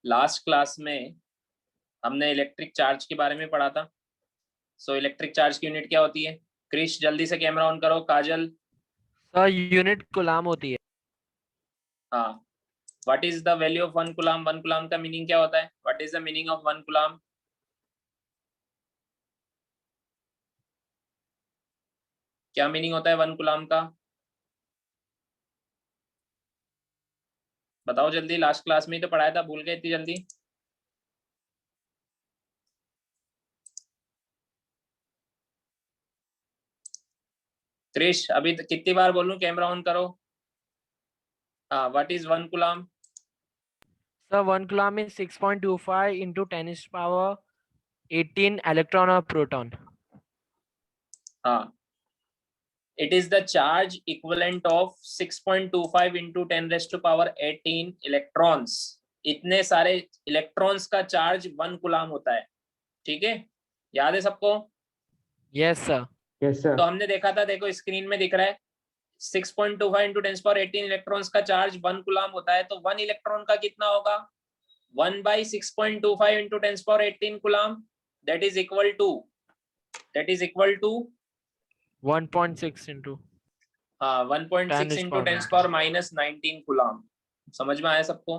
Last class में हमने electric charge के बारे में पढ़ा था। सो इलेक्ट्रिक चार्ज की यूनिट क्या होती है? क्रिश जल्दी से कैमरा ऑन करो। काजल? सर यूनिट कूलाम होती है। हाँ। What is the value of 1 coulomb? 1 coulomb का मीनिंग क्या होता है? What is the meaning of 1 coulomb? क्या मीनिंग होता है 1 कूलाम का? बताओ जल्दी, लास्ट क्लास में ही तो पढ़ाया था, भूल गए इतनी जल्दी? क्रिश अभी कितनी बार बोलूं कैमरा ऑन करो? हाँ, what is 1 coulomb? Sir 1 coulomb is 6.25 into 10⁻18 electron और प्रोटॉन। हाँ, it is the charge equivalent of 6.25 into 10⁻18 electrons. इतने सारे इलेक्ट्रॉन्स का चार्ज 1 कूलाम होता है। ठीक है, याद है सबको? Yes sir. Yes sir. तो हमने देखा था, देखो स्क्रीन में दिख रहा है 6.25 इंटू 10⁻18 इलेक्ट्रॉन्स का चार्ज 1 कूलाम होता है। तो 1 इलेक्ट्रॉन का कितना होगा? 1/6.25 into 10⁻18 coulomb. That is equal to 1.6 into हाँ 1.6 इंटू 10⁻−19 कूलाम। समझ में आया सबको?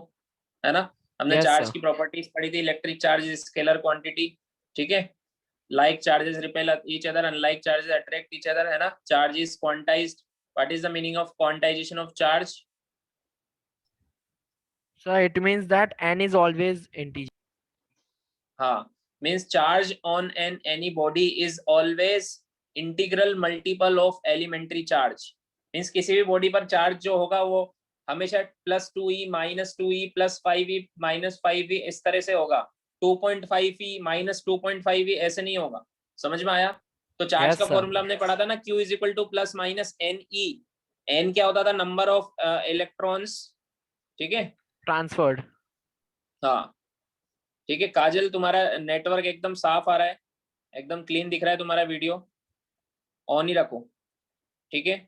है ना? हमने यस चार्ज सर। की प्रॉपर्टीज पढ़ी थी। Electric charge scalar quantity. ठीक है, like charges repel each other, unlike charges attract each other, है ना? Charge is quantized. What is the meaning of quantization of charge? Sir it means that n is always integer. हाँ, means charge on an any body is always integral multiple of elementary charge. Means किसी भी body पर charge जो होगा वो हमेशा +2e -2e +5e -5e इस तरह से होगा। 2.5e -2.5e ऐसे नहीं होगा। समझ में आया? तो चार्ज यस का सर। फॉर्मूला हमने पढ़ा था ना, Q = ±NE। n क्या होता था? Number of electrons. ठीक है, ट्रांसफर्ड। हाँ। ठीक है काजल, तुम्हारा नेटवर्क एकदम साफ आ रहा है, एकदम क्लीन दिख रहा है तुम्हारा वीडियो। ऑन ही रखो, ठीक है?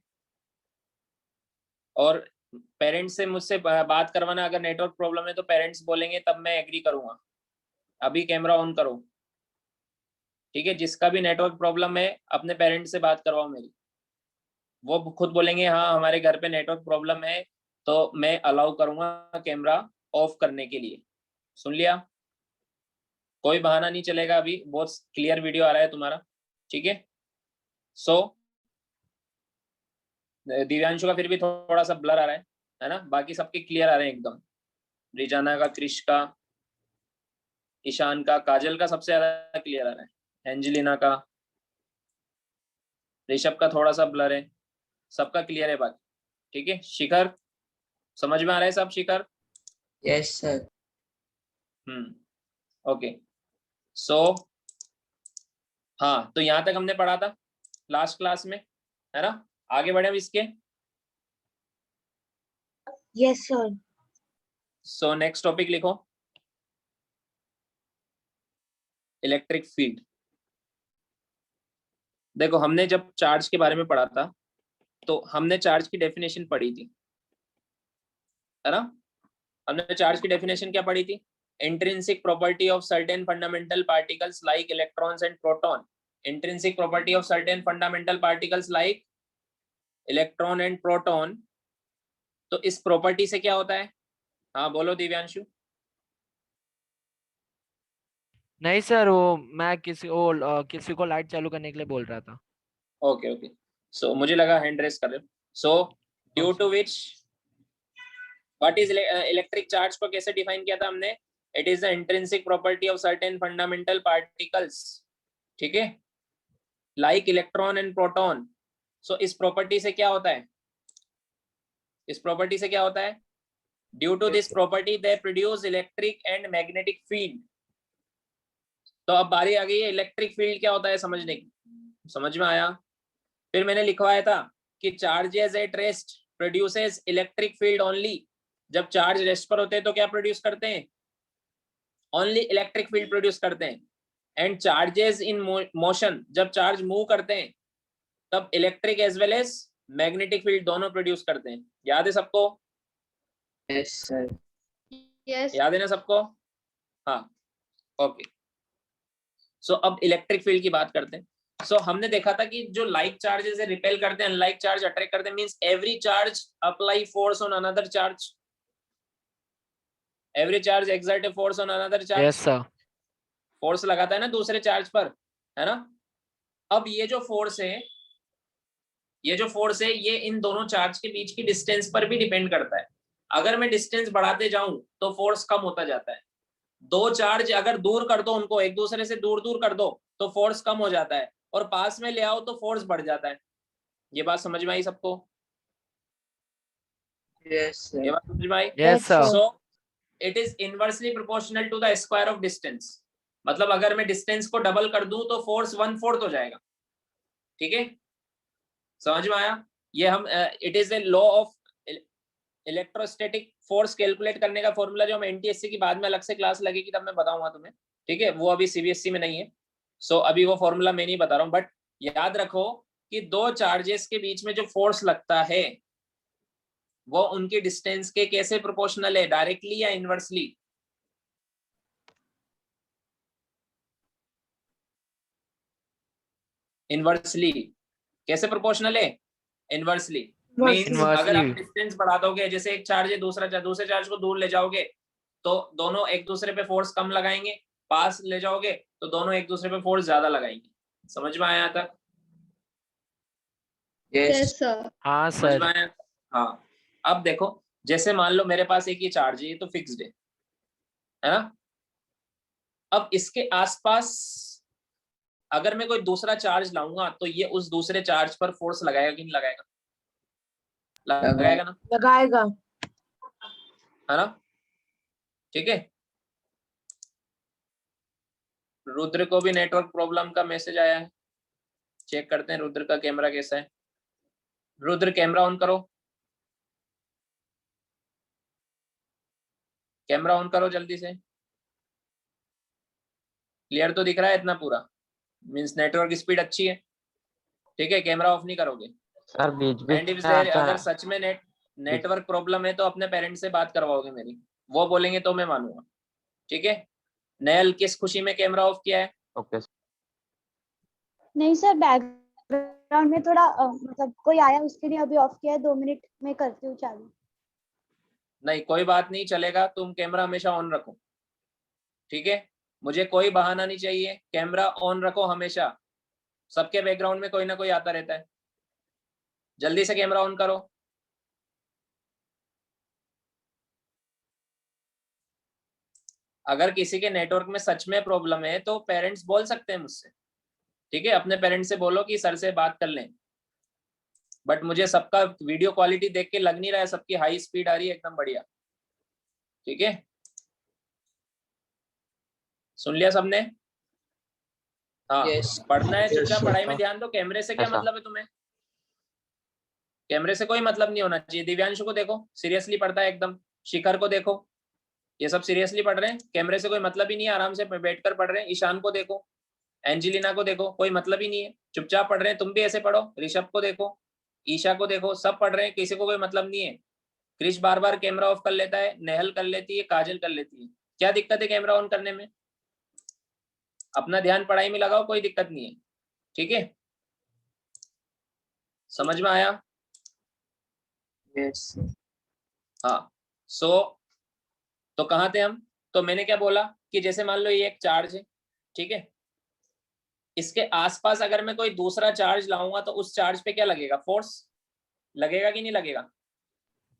और पेरेंट्स से मुझसे बात करवाना। अगर नेटवर्क प्रॉब्लम है तो पेरेंट्स बोलेंगे तब मैं एग्री करूंगा। अभी कैमरा ऑन करो, ठीक है? जिसका भी नेटवर्क प्रॉब्लम है अपने पेरेंट्स से बात करवाओ मेरी। वो खुद बोलेंगे हाँ हमारे घर पे नेटवर्क प्रॉब्लम है, तो मैं अलाउ करूंगा कैमरा ऑफ करने के लिए। सुन लिया? कोई बहाना नहीं चलेगा, अभी बहुत क्लियर वीडियो आ रहा है तुम्हारा। ठीक है, सो दिव्यांशु का फिर भी थोड़ा सा ब्लर आ रहा है ना? बाकी सबके क्लियर आ रहे हैं एकदम। रिजाना का, क्रिश का, ईशान का, काजल का सबसे ज्यादा क्लियर आ रहा है। एंजेलिना का, ऋषभ का थोड़ा सा ब्लर है, सबका क्लियर है बाकी। ठीक है, शिखर समझ में आ रहा है सब? Shikhar? Yes sir. Okay, so हाँ, तो यहाँ तक हमने पढ़ा था लास्ट क्लास में, है ना? आगे बढ़े अब इसके। Yes sir. So next topic लिखो, इलेक्ट्रिक फील्ड। देखो हमने जब चार्ज के बारे में पढ़ा था तो हमने चार्ज की डेफिनेशन पढ़ी थी, है ना? हमने चार्ज की डेफिनेशन क्या पढ़ी थी? Intrinsic property of certain fundamental particles like electrons and proton. Intrinsic property of certain fundamental particles like electron and proton. तो इस प्रॉपर्टी से क्या होता है? हाँ बोलो दिव्यांशु। नहीं सर, वो मैं किसी को लाइट चालू करने के लिए बोल रहा था। ओके ओके, सो मुझे लगा हैंड रेस कर रहे हो। So due to which, what is electric charge को कैसे डिफाइन किया था हमने? It is the intrinsic property of certain fundamental particles, ठीक है, like electron and proton. So इस प्रॉपर्टी से क्या होता है? इस प्रॉपर्टी से क्या होता है? Due to this property they produce electric and magnetic field. तो अब बारी आ गई है इलेक्ट्रिक फील्ड क्या होता है समझने की। समझ में आया? फिर मैंने लिखवाया था कि charges at rest produces electric field only. जब चार्ज रेस्ट पर होते हैं तो क्या प्रोड्यूस करते हैं? ओनली इलेक्ट्रिक फील्ड प्रोड्यूस करते हैं। एंड चार्जेस इन मोशन, जब चार्ज मूव करते हैं तब electric as well as magnetic field दोनों प्रोड्यूस करते हैं। याद है सबको? Yes sir. यस याद है ना सबको? हाँ ओके। सो अब इलेक्ट्रिक फील्ड की बात करते हैं। सो हमने देखा था कि जो लाइक चार्जेस रिपेल करते हैं, अनलाइक चार्ज अट्रैक्ट करते हैं, means every charge apply force on another charge, every charge exert a force on another charge, yes sir. Force लगाता है ना दूसरे चार्ज पर, है ना। अब ये जो फोर्स है, ये जो फोर्स है, ये इन दोनों चार्ज के बीच की डिस्टेंस पर भी डिपेंड करता है। अगर मैं डिस्टेंस बढ़ाते जाऊं तो फोर्स कम होता जाता है। दो चार्ज अगर दूर कर दो, उनको एक दूसरे से दूर दूर कर दो तो फोर्स कम हो जाता है, और पास में ले आओ तो फोर्स बढ़ जाता है। ये बात समझ में आई सबको? Yes, ये sir. बात समझ में आई? Yes sir. So it is inversely proportional to the square of distance. मतलब अगर मैं डिस्टेंस को डबल कर दूं तो फोर्स 1/4 हो जाएगा। ठीक है, समझ में आया? ये हम it is a law of electrostatic force calculate करने का फॉर्मूला, जो हम एनटीएससी की बाद में अलग से क्लास लगेगी तब मैं बताऊंगा तुम्हें। ठीक है, वो अभी सीबीएसई में नहीं है। सो अभी वो फॉर्मूला मैं नहीं बता रहा हूँ, बट याद रखो कि दो चार्जेस के बीच में जो फोर्स लगता है वो उनकी डिस्टेंस के कैसे प्रोपोर्शनल है, डायरेक्टली या इनवर्सली? इनवर्सली। कैसे प्रोपोर्शनल है? इनवर्सली। मींस अगर आप इनवर्सली। डिस्टेंस बढ़ा दोगे, जैसे एक चार्ज है, दूसरे चार्ज को दूर ले जाओगे तो दोनों एक दूसरे पे फोर्स कम लगाएंगे, पास ले जाओगे तो दोनों एक दूसरे पे फोर्स ज्यादा लगाएंगे। समझ में आया तक? Yes. sir. हाँ समझ में सर। आया? हाँ। अब देखो, जैसे मान लो मेरे पास एक ये चार्ज है, ये तो फिक्स्ड है ना। अब इसके आसपास अगर मैं कोई दूसरा चार्ज लाऊंगा तो ये उस दूसरे चार्ज पर फोर्स लगाएगा कि नहीं लगाएगा? लगाएगा ना, लगाएगा। है ना। ठीक है, रुद्र को भी नेटवर्क प्रॉब्लम का मैसेज आया है, चेक करते हैं रुद्र का कैमरा कैसा है। रुद्र कैमरा ऑन करो, कैमरा ऑन करो जल्दी से। क्लियर तो दिख रहा है इतना पूरा? मींस नेटवर्क स्पीड अच्छी है। ठीक है, कैमरा ऑफ नहीं करोगे। Sir beach beach and if में आता अगर है। सच में नेटवर्क प्रॉब्लम है तो अपने पेरेंट्स से बात करवाओगे मेरी, वो बोलेंगे तो मैं मानूंगा। ठीक है, नयल किस खुशी में कैमरा ऑफ किया है? ओके नहीं सर, बैकग्राउंड में थोड़ा मतलब कोई आया, उसके लिए अभी ऑफ किया है। 2 मिनट में करती हूँ चालू। नहीं कोई बात नहीं, चलेगा, तुम कैमरा हमेशा ऑन रखो। ठीक है, मुझे कोई बहाना नहीं चाहिए, कैमरा ऑन रखो हमेशा। सबके बैकग्राउंड में कोई ना कोई आता रहता है, जल्दी से कैमरा ऑन करो। अगर किसी के नेटवर्क में सच में प्रॉब्लम है तो पेरेंट्स बोल सकते हैं मुझसे। ठीक है, अपने पेरेंट्स से बोलो कि सर से बात कर लें। बट मुझे सबका वीडियो क्वालिटी देख के लग नहीं रहा है सबकी हाई स्पीड आ रही है एकदम बढ़िया। ठीक है, सुन लिया सबने? हाँ। Yes. पढ़ना है Yes, चुपचाप, sir. पढ़ाई में ध्यान दो। कैमरे से क्या ऐसा। मतलब है तुम्हें? कैमरे से कोई मतलब नहीं होना चाहिए। दिव्यांशु को देखो, सीरियसली पढ़ता है एकदम। शिखर को देखो, ये सब सीरियसली पढ़ रहे हैं, कैमरे से कोई मतलब ही नहीं है, आराम से बैठकर पढ़ रहे हैं। ईशान को देखो, एंजेलिना को देखो, कोई मतलब ही नहीं है, चुपचाप पढ़ रहे हैं। तुम भी ऐसे पढ़ो। ऋषभ को देखो, ईशा को देखो, सब पढ़ रहे हैं, किसी को कोई मतलब नहीं है। क्रिश बार बार कैमरा ऑफ कर लेता है, नेहल कर लेती है, काजल कर लेती है। क्या दिक्कत है कैमरा ऑन करने में? अपना ध्यान पढ़ाई में लगाओ, कोई दिक्कत नहीं है। ठीक है, समझ में आया? Yes. हाँ। सो तो कहाँ थे हम? तो मैंने क्या बोला कि जैसे मान लो ये एक चार्ज है, ठीक है, इसके आसपास अगर मैं कोई दूसरा चार्ज लाऊंगा तो उस चार्ज पे क्या लगेगा? फोर्स लगेगा कि नहीं लगेगा?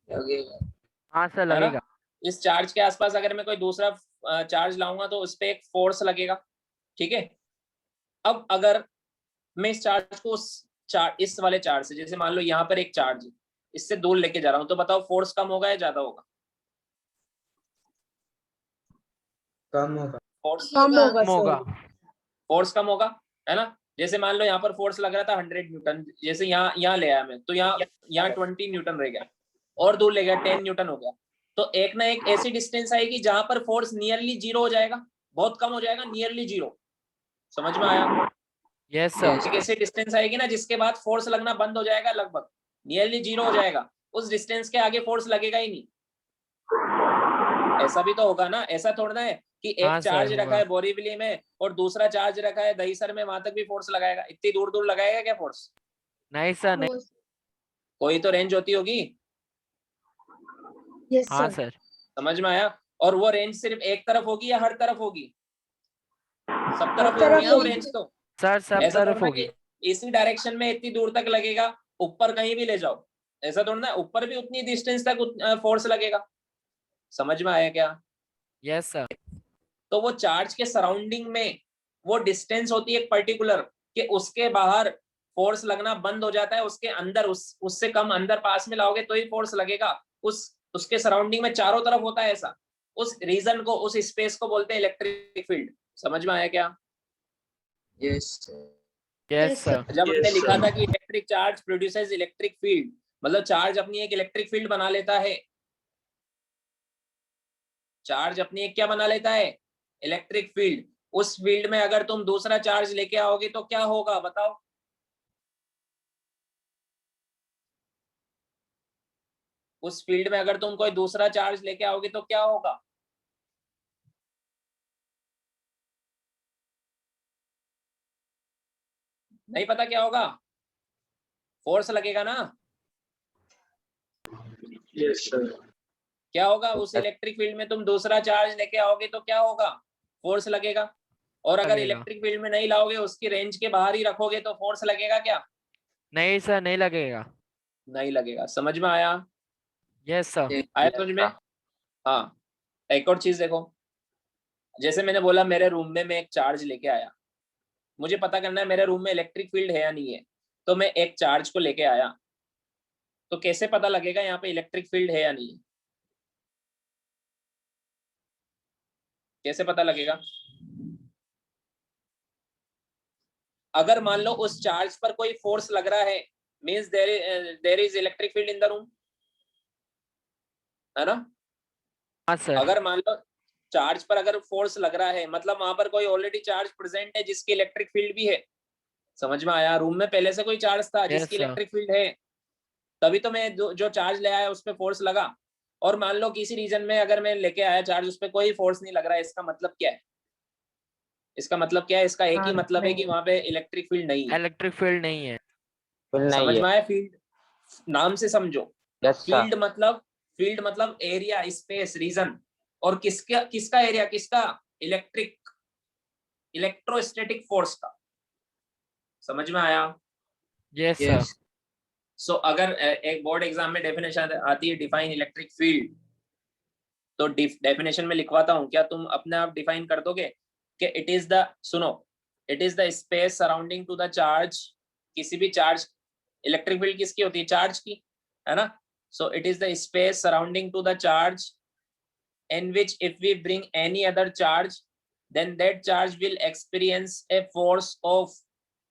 लगेगा। हाँ सर है ना। लगेगा। इस चार्ज के आसपास अगर मैं कोई दूसरा चार्ज लाऊंगा तो उस पे एक फोर्स लगेगा। ठीक है, अब अगर मैं इस चार्ज को इस वाले चार्ज से, जैसे मान लो यहाँ पर एक चार्ज है, इससे दूर लेके जा रहा हूं, तो बताओ फोर्स कम होगा या ज्यादा होगा? कम होगा। फोर्स कम होगा कम होगा। फोर्स कम होगा, है ना। जैसे मान लो यहाँ पर फोर्स लग रहा था 100 न्यूटन, जैसे यहाँ ले आया मैं, तो यहाँ 20 न्यूटन रह गया, और दूर ले गया 10 न्यूटन हो गया। तो एक ना एक ऐसी डिस्टेंस आएगी जहां पर फोर्स नियरली जीरो हो जाएगा, बहुत कम हो जाएगा, नियरली जीरो। समझ में आया? Yes sir. एक ऐसी डिस्टेंस आएगी ना जिसके बाद फोर्स लगना बंद हो जाएगा, लगभग नियरली जीरो हो जाएगा। उस डिस्टेंस के आगे फोर्स लगेगा ही नहीं। ऐसा भी तो होगा ना, ऐसा थोड़ा है कि हाँ एक सर, चार्ज रखा होगा। है बोरीवली में और दूसरा चार्ज रखा है दहीसर में, वहां तक भी फोर्स लगाएगा? इतनी दूर दूर लगाएगा क्या फोर्स? नहीं सर, नहीं। हो कोई तो रेंज होती होगी, यस हाँ सर। सर। समझ में आया? और वो रेंज सिर्फ एक तरफ होगी या हर तरफ होगी? सब तरफ तरफ होगी ना वो होगी। रेंज तो। सर सब ऐसा तरफ थोड़ा ना होगी। कि इसी डायरेक्शन में इतनी दूर तक लगेगा, ऊपर कहीं भी ले जाओ, ऐसा थोड़ा ना, ऊपर भी उतनी डिस्टेंस तक फोर्स लगेगा। समझ में आया क्या? Yes sir. तो वो चार्ज के सराउंडिंग में वो डिस्टेंस होती है एक पर्टिकुलर, कि उसके बाहर फोर्स लगना बंद हो जाता है, उसके अंदर उससे कम अंदर पास में लाओगे तो ही फोर्स लगेगा। उसके सराउंडिंग में चारों तरफ होता है ऐसा। उस रीजन को, उस स्पेस को बोलते हैं इलेक्ट्रिक फील्ड। समझ में आया क्या? Yes sir. Yes yes sir. Sir. जब हमने लिखा था कि electric charge produces electric field, मतलब चार्ज अपनी एक इलेक्ट्रिक फील्ड बना लेता है। चार्ज अपनी एक क्या बना लेता है? Electric field. उस फील्ड में अगर तुम दूसरा चार्ज लेके आओगे तो क्या होगा बताओ? उस फील्ड में अगर तुम कोई दूसरा चार्ज लेके आओगे तो क्या होगा? नहीं पता क्या होगा? फोर्स लगेगा ना। Yes sir. क्या होगा? उस इलेक्ट्रिक फील्ड में तुम दूसरा चार्ज लेके आओगे तो क्या होगा? फोर्स लगेगा। और अगर लगेगा। इलेक्ट्रिक फील्ड में नहीं लाओगे, उसकी रेंज के बाहर ही रखोगे तो फोर्स लगेगा क्या? नहीं सर, नहीं लगेगा। नहीं लगेगा। समझ में आया? Yes sir. आया समझ में? हाँ। एक और चीज देखो, जैसे मैंने बोला मेरे रूम में मैं एक चार्ज लेके आया, मुझे पता करना है मेरे रूम में इलेक्ट्रिक फील्ड है या नहीं है। तो मैं एक चार्ज को लेके आया, तो कैसे पता लगेगा यहाँ पे इलेक्ट्रिक फील्ड है या नहीं है? कैसे पता लगेगा? अगर मान लो उस चार्ज पर कोई फोर्स लग रहा है, means there is electric field in the room, है ना? हाँ सर। अगर मान लो चार्ज पर अगर फोर्स लग रहा है, मतलब वहां पर कोई ऑलरेडी चार्ज प्रेजेंट है जिसकी इलेक्ट्रिक फील्ड भी है। समझ में आया? रूम में पहले से कोई चार्ज था यस जिसकी सर। इलेक्ट्रिक फील्ड है, तभी तो मैं जो चार्ज ले आया उस पर फोर्स लगा। और मान लो किसी रीजन में अगर मैं लेके आया चार्ज, उस पर कोई फोर्स नहीं लग रहा है, इसका मतलब क्या है? इसका मतलब क्या है? इसका एक ही मतलब है कि वहां पे इलेक्ट्रिक फील्ड नहीं है। इलेक्ट्रिक फील्ड नहीं है। समझ में आया? फील्ड नाम से समझो। फील्ड मतलब, फील्ड मतलब एरिया, स्पेस, रीजन। और किसका किसका एरिया? किसका? इलेक्ट्रिक, इलेक्ट्रोस्टैटिक फोर्स का। समझ में आया? Yes sir. यस। सो अगर एक बोर्ड एग्जाम में डेफिनेशन आती है डिफाइन इलेक्ट्रिक फील्ड, तो डेफिनेशन में लिखवाता हूं, क्या तुम अपने आप डिफाइन कर दोगे कि इट इज द, सुनो, it is the space surrounding to the charge. किसी भी चार्ज, इलेक्ट्रिक फील्ड किसकी होती है? चार्ज की, है ना? So it is the space surrounding to the charge in which if we bring any other charge, then that charge will experience a force of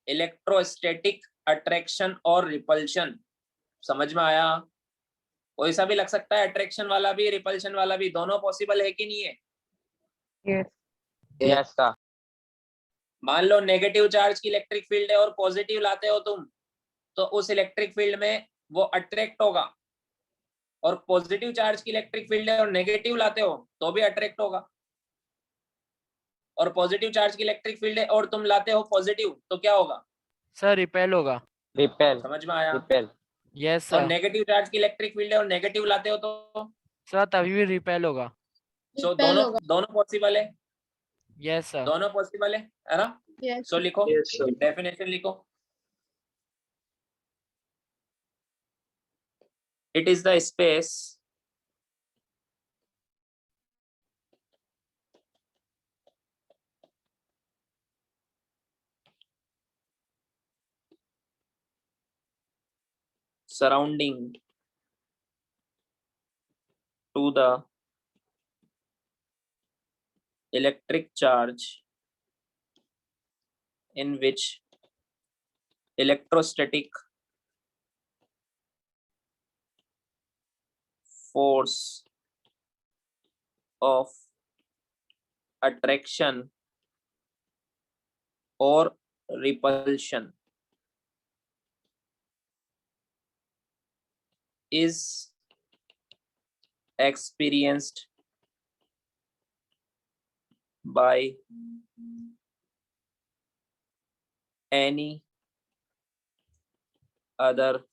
electrostatic attraction or repulsion. समझ में आया? कोई सा भी लग सकता है, अट्रैक्शन वाला भी रिपल्शन वाला भी, दोनों पॉसिबल है कि नहीं है? Yes sir. मान लो नेगेटिव चार्ज की इलेक्ट्रिक फील्ड है और पॉजिटिव लाते हो तुम, तो उस इलेक्ट्रिक फील्ड में वो अट्रैक्ट होगा। और पॉजिटिव चार्ज की इलेक्ट्रिक फील्ड है और नेगेटिव लाते हो तो भी अट्रैक्ट होगा। और पॉजिटिव चार्ज की इलेक्ट्रिक फील्ड है और तुम लाते हो पॉजिटिव, तो क्या होगा? सर रिपेल होगा। रिपेल। समझ में आया? रिपेल। यस और सर। नेगेटिव चार्ज की इलेक्ट्रिक फील्ड है और नेगेटिव लाते हो तो सर तभी भी रिपेल होगा। सो दोनों दोनों पॉसिबल है। Yes sir. दोनों पॉसिबल है ना? यस सो लिखो, Yes, sir. डेफिनेशन लिखो। It is the space surrounding to the electric charge in which electrostatic force of attraction or repulsion is experienced by any other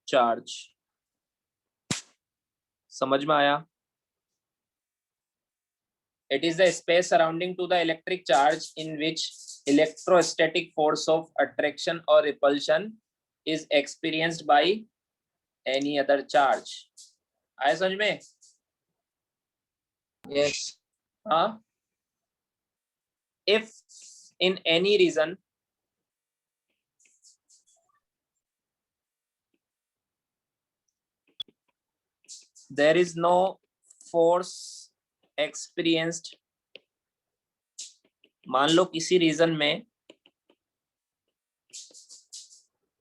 charge. समझ में आया? It is the space surrounding to the electric charge in which electrostatic force of attraction or repulsion is experienced by any other charge. आया समझ में? Yes. हाँ. If in any reason there is no force experienced, मान लो किसी reason में,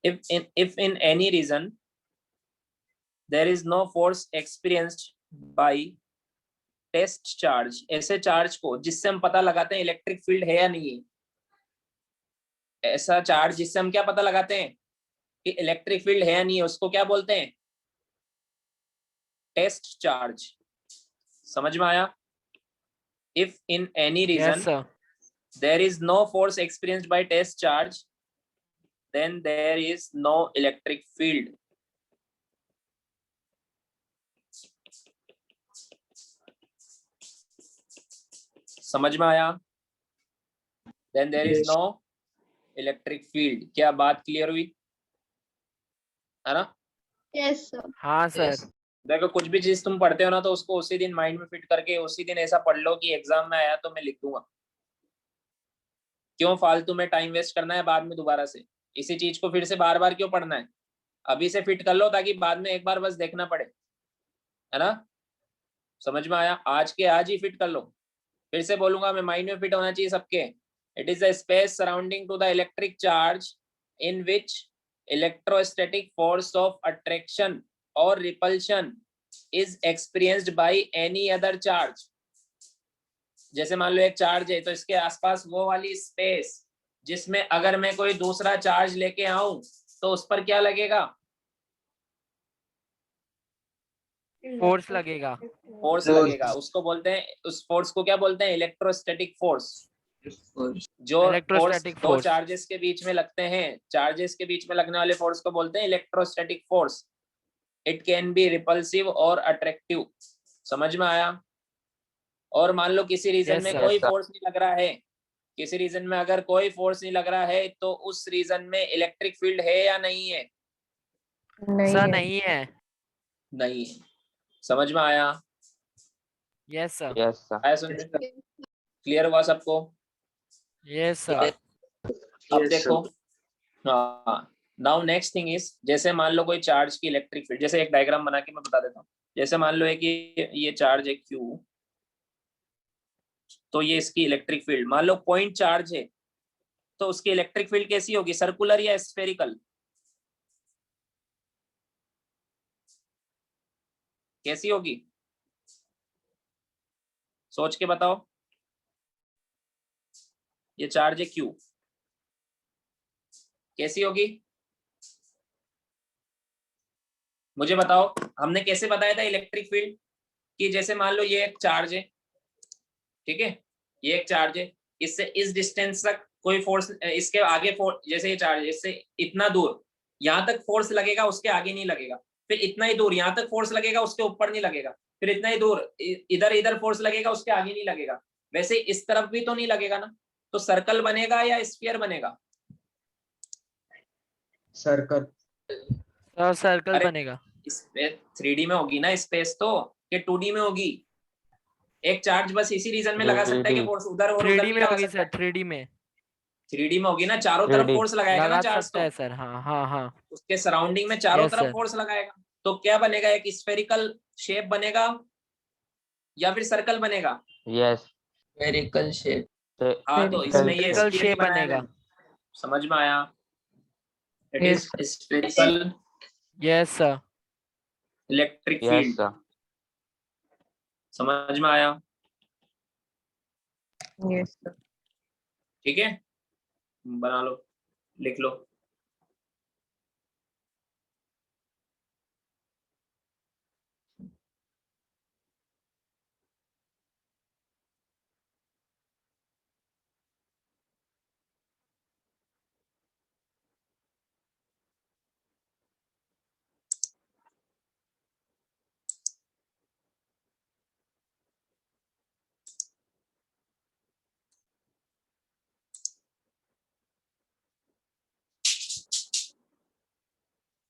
if in any reason there is no force experienced by test charge, ऐसे charge को जिससे हम पता लगाते हैं इलेक्ट्रिक फील्ड है या नहीं है, ऐसा चार्ज जिससे हम क्या पता लगाते हैं कि इलेक्ट्रिक फील्ड है या नहीं है, उसको क्या बोलते हैं? Test charge. समझ में आया? If in any Yes, region sir. there is no force experienced by test charge, then there is no electric field. समझ में आया? Then there is Yes. no electric field. क्या बात क्लियर हुई है ना? Yes, sir. हाँ सर. Yes. देखो कुछ भी चीज तुम पढ़ते हो ना तो उसको उसी दिन माइंड में फिट करके उसी दिन ऐसा पढ़ लो कि एग्जाम में आया तो मैं लिख दूंगा. क्यों फालतू में टाइम वेस्ट करना है बाद में दोबारा से? इसी चीज को फिर से बार बार क्यों पढ़ना है? अभी से फिट कर लो ताकि बाद में एक बार बस देखना पड़े, है ना? समझ में आया? आज के आज ही फिट कर लो. फिर से बोलूंगा मैं, माइंड में फिट होना चाहिए सबके. It is the space surrounding to the electric charge in which electrostatic force of attraction और repulsion is experienced by any other charge. जैसे मान लो एक चार्ज है तो इसके आसपास वो वाली स्पेस जिसमें अगर मैं कोई दूसरा चार्ज लेके आऊं तो उस पर क्या लगेगा? फोर्स लगेगा. Force Force. लगेगा. उसको बोलते हैं, उस फोर्स को क्या बोलते हैं? Electrostatic force. Force. जो फोर्स Electrostatic दो force. चार्जेस के बीच में लगते हैं, चार्जेस के बीच में लगने वाले फोर्स को बोलते हैं electrostatic force. It can be repulsive और अट्रैक्टिव. समझ में आया? और मान लो किसी रीजन Yes, में sir. कोई Yes, sir. फोर्स नहीं लग रहा है, किसी रीजन में अगर कोई फोर्स नहीं लग रहा है तो उस रीजन में इलेक्ट्रिक फील्ड है या नहीं है? सर नहीं है. नहीं है. समझ में आया? Yes, sir. Yes, sir. आया समझ में? क्लियर हुआ सबको? Yes, sir. अब देखो, हाँ, नाउ नेक्स्ट थिंग इज, जैसे मान लो कोई चार्ज की इलेक्ट्रिक फील्ड, जैसे एक डायग्राम बना के मैं बता देता हूँ. जैसे मान लो है कि ये चार्ज है Q, तो ये इसकी इलेक्ट्रिक फील्ड, मान लो पॉइंट चार्ज है तो उसकी इलेक्ट्रिक फील्ड कैसी होगी? सर्कुलर या स्फेरिकल? कैसी होगी? सोच के बताओ. ये चार्ज है Q, कैसी होगी? मुझे बताओ. हमने कैसे बताया था इलेक्ट्रिक फील्ड? कि जैसे मान लो ये एक चार्ज है, ठीक है, ये एक चार्ज है, इससे इस डिस्टेंस तक कोई फोर्स, इसके आगे फोर्स, जैसे ये चार्ज है इससे इतना दूर यहाँ तक फोर्स लगेगा, उसके आगे नहीं लगेगा. फिर इतना ही दूर यहाँ तक फोर्स लगेगा, उसके ऊपर नहीं लगेगा. फिर इतना ही दूर इधर इधर फोर्स लगेगा, उसके आगे नहीं लगेगा. वैसे इस तरफ भी तो नहीं लगेगा ना. तो सर्कल बनेगा या स्फीयर बनेगा? Circle. सर सर्कल अरे बनेगा. स्पेस 3D में होगी ना स्पेस, तो कि 2D में होगी? एक चार्ज बस इसी रीजन में लगा सकता है कि 3D. फोर्स उधर और उधर 3D नहीं में लगा होगी सकता. सर. 3D में 3D में होगी ना, चारों तरफ 3D. फोर्स लगाएगा ना लगा चार्ज, सकता तो है सर. हाँ हाँ हाँ. उसके सराउंडिंग में चारों Yes, तरफ sir. फोर्स लगाएगा. तो क्या बनेगा? एक स्फेरिकल शेप बनेगा या फिर सर्कल बनेगा? Yes. Spherical shape. हाँ, तो इसमें ये Spherical sphere ही shape बनाया बनेगा. मैंने. समझ में आया? It Yes, is spherical Yes, sir. Electric Yes, field. sir. समझ में आया? Yes, sir. ठीक है, बना लो, लिख लो.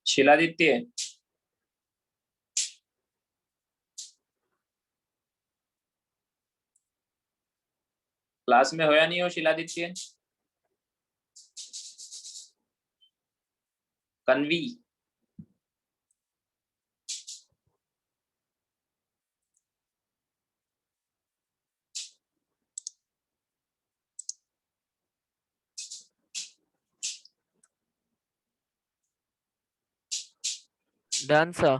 शिलादित्य, क्लास में हो या नहीं हो शिलादित्य? कन्वी, done sir.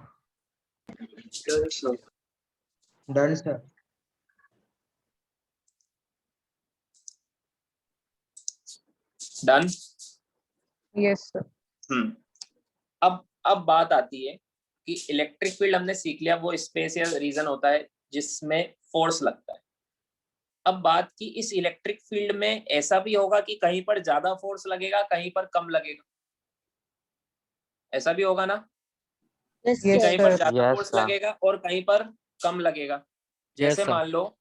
Done sir. Done. Yes sir. अब बात आती है कि इलेक्ट्रिक फील्ड हमने सीख लिया, वो स्पेस या रीजन होता है जिसमें फोर्स लगता है। अब बात की इस इलेक्ट्रिक फील्ड में ऐसा भी होगा कि कहीं पर ज्यादा फोर्स लगेगा, कहीं पर कम लगेगा, ऐसा भी होगा ना? Yes, Yes, कहीं sir. पर sir. ज्यादा Yes, फोर्स sir. लगेगा और कहीं पर कम लगेगा। जैसे sir. मान लो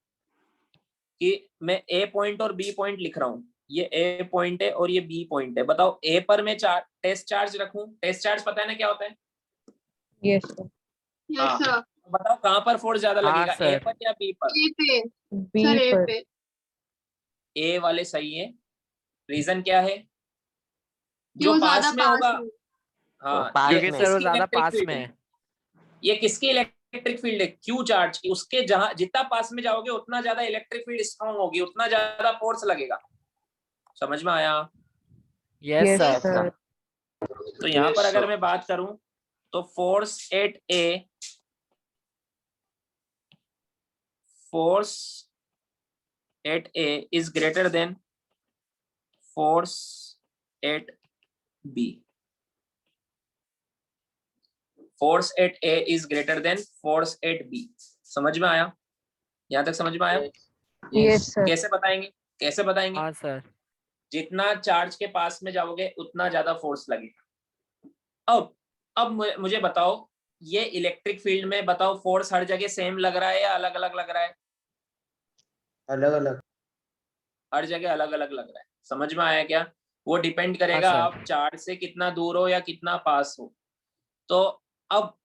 कि मैं ए पॉइंट और बी पॉइंट लिख रहा हूँ, ये ए पॉइंट है और ये बी पॉइंट है। बताओ ए पर मैं टेस्ट चार्ज रखूं, टेस्ट चार्ज पता है ना क्या होता है? Yes sir. हाँ, तो बताओ कहाँ पर फोर्स ज्यादा हाँ, लगेगा, ए sir. पर या बी पर? ए पे, बी सर ए पर। पे। ए वाले सही है। रीजन क्या है? कि जो वो पास ज्यादा में पास होगा, है। हाँ, पास ये क्योंकि में। सर वो किसकी ज्यादा इलेक्ट्रिक पास फील्ड में है? है। ये किसकी इलेक्ट्रिक फील्ड है? क्यू चार्ज की। उसके जहां जितना पास में जाओगे उतना ज्यादा इलेक्ट्रिक फील्ड स्ट्रांग होगी, उतना ज्यादा फोर्स लगेगा। समझ में आया? Yes yes sir. सर। तो यहाँ पर अगर मैं बात करूं तो force at A is greater than force at B. Force at A is greater than force at B. समझ में आया? यहाँ तक समझ में आया? Yes sir. कैसे बताएंगे? कैसे बताएंगे? हाँ सर। जितना चार्ज के पास में जाओगे उतना ज्यादा फोर्स लगेगा। अब मुझे बताओ, ये इलेक्ट्रिक फील्ड में बताओ फोर्स हर जगह सेम लग रहा है या अलग अलग लग रहा है? अलग अलग। हर जगह अलग अलग लग रहा है। समझ में आया क्या? वो डिपेंड करेगा हाँ, आप चार्ज से कितना दूर हो या कितना पास हो। तो अब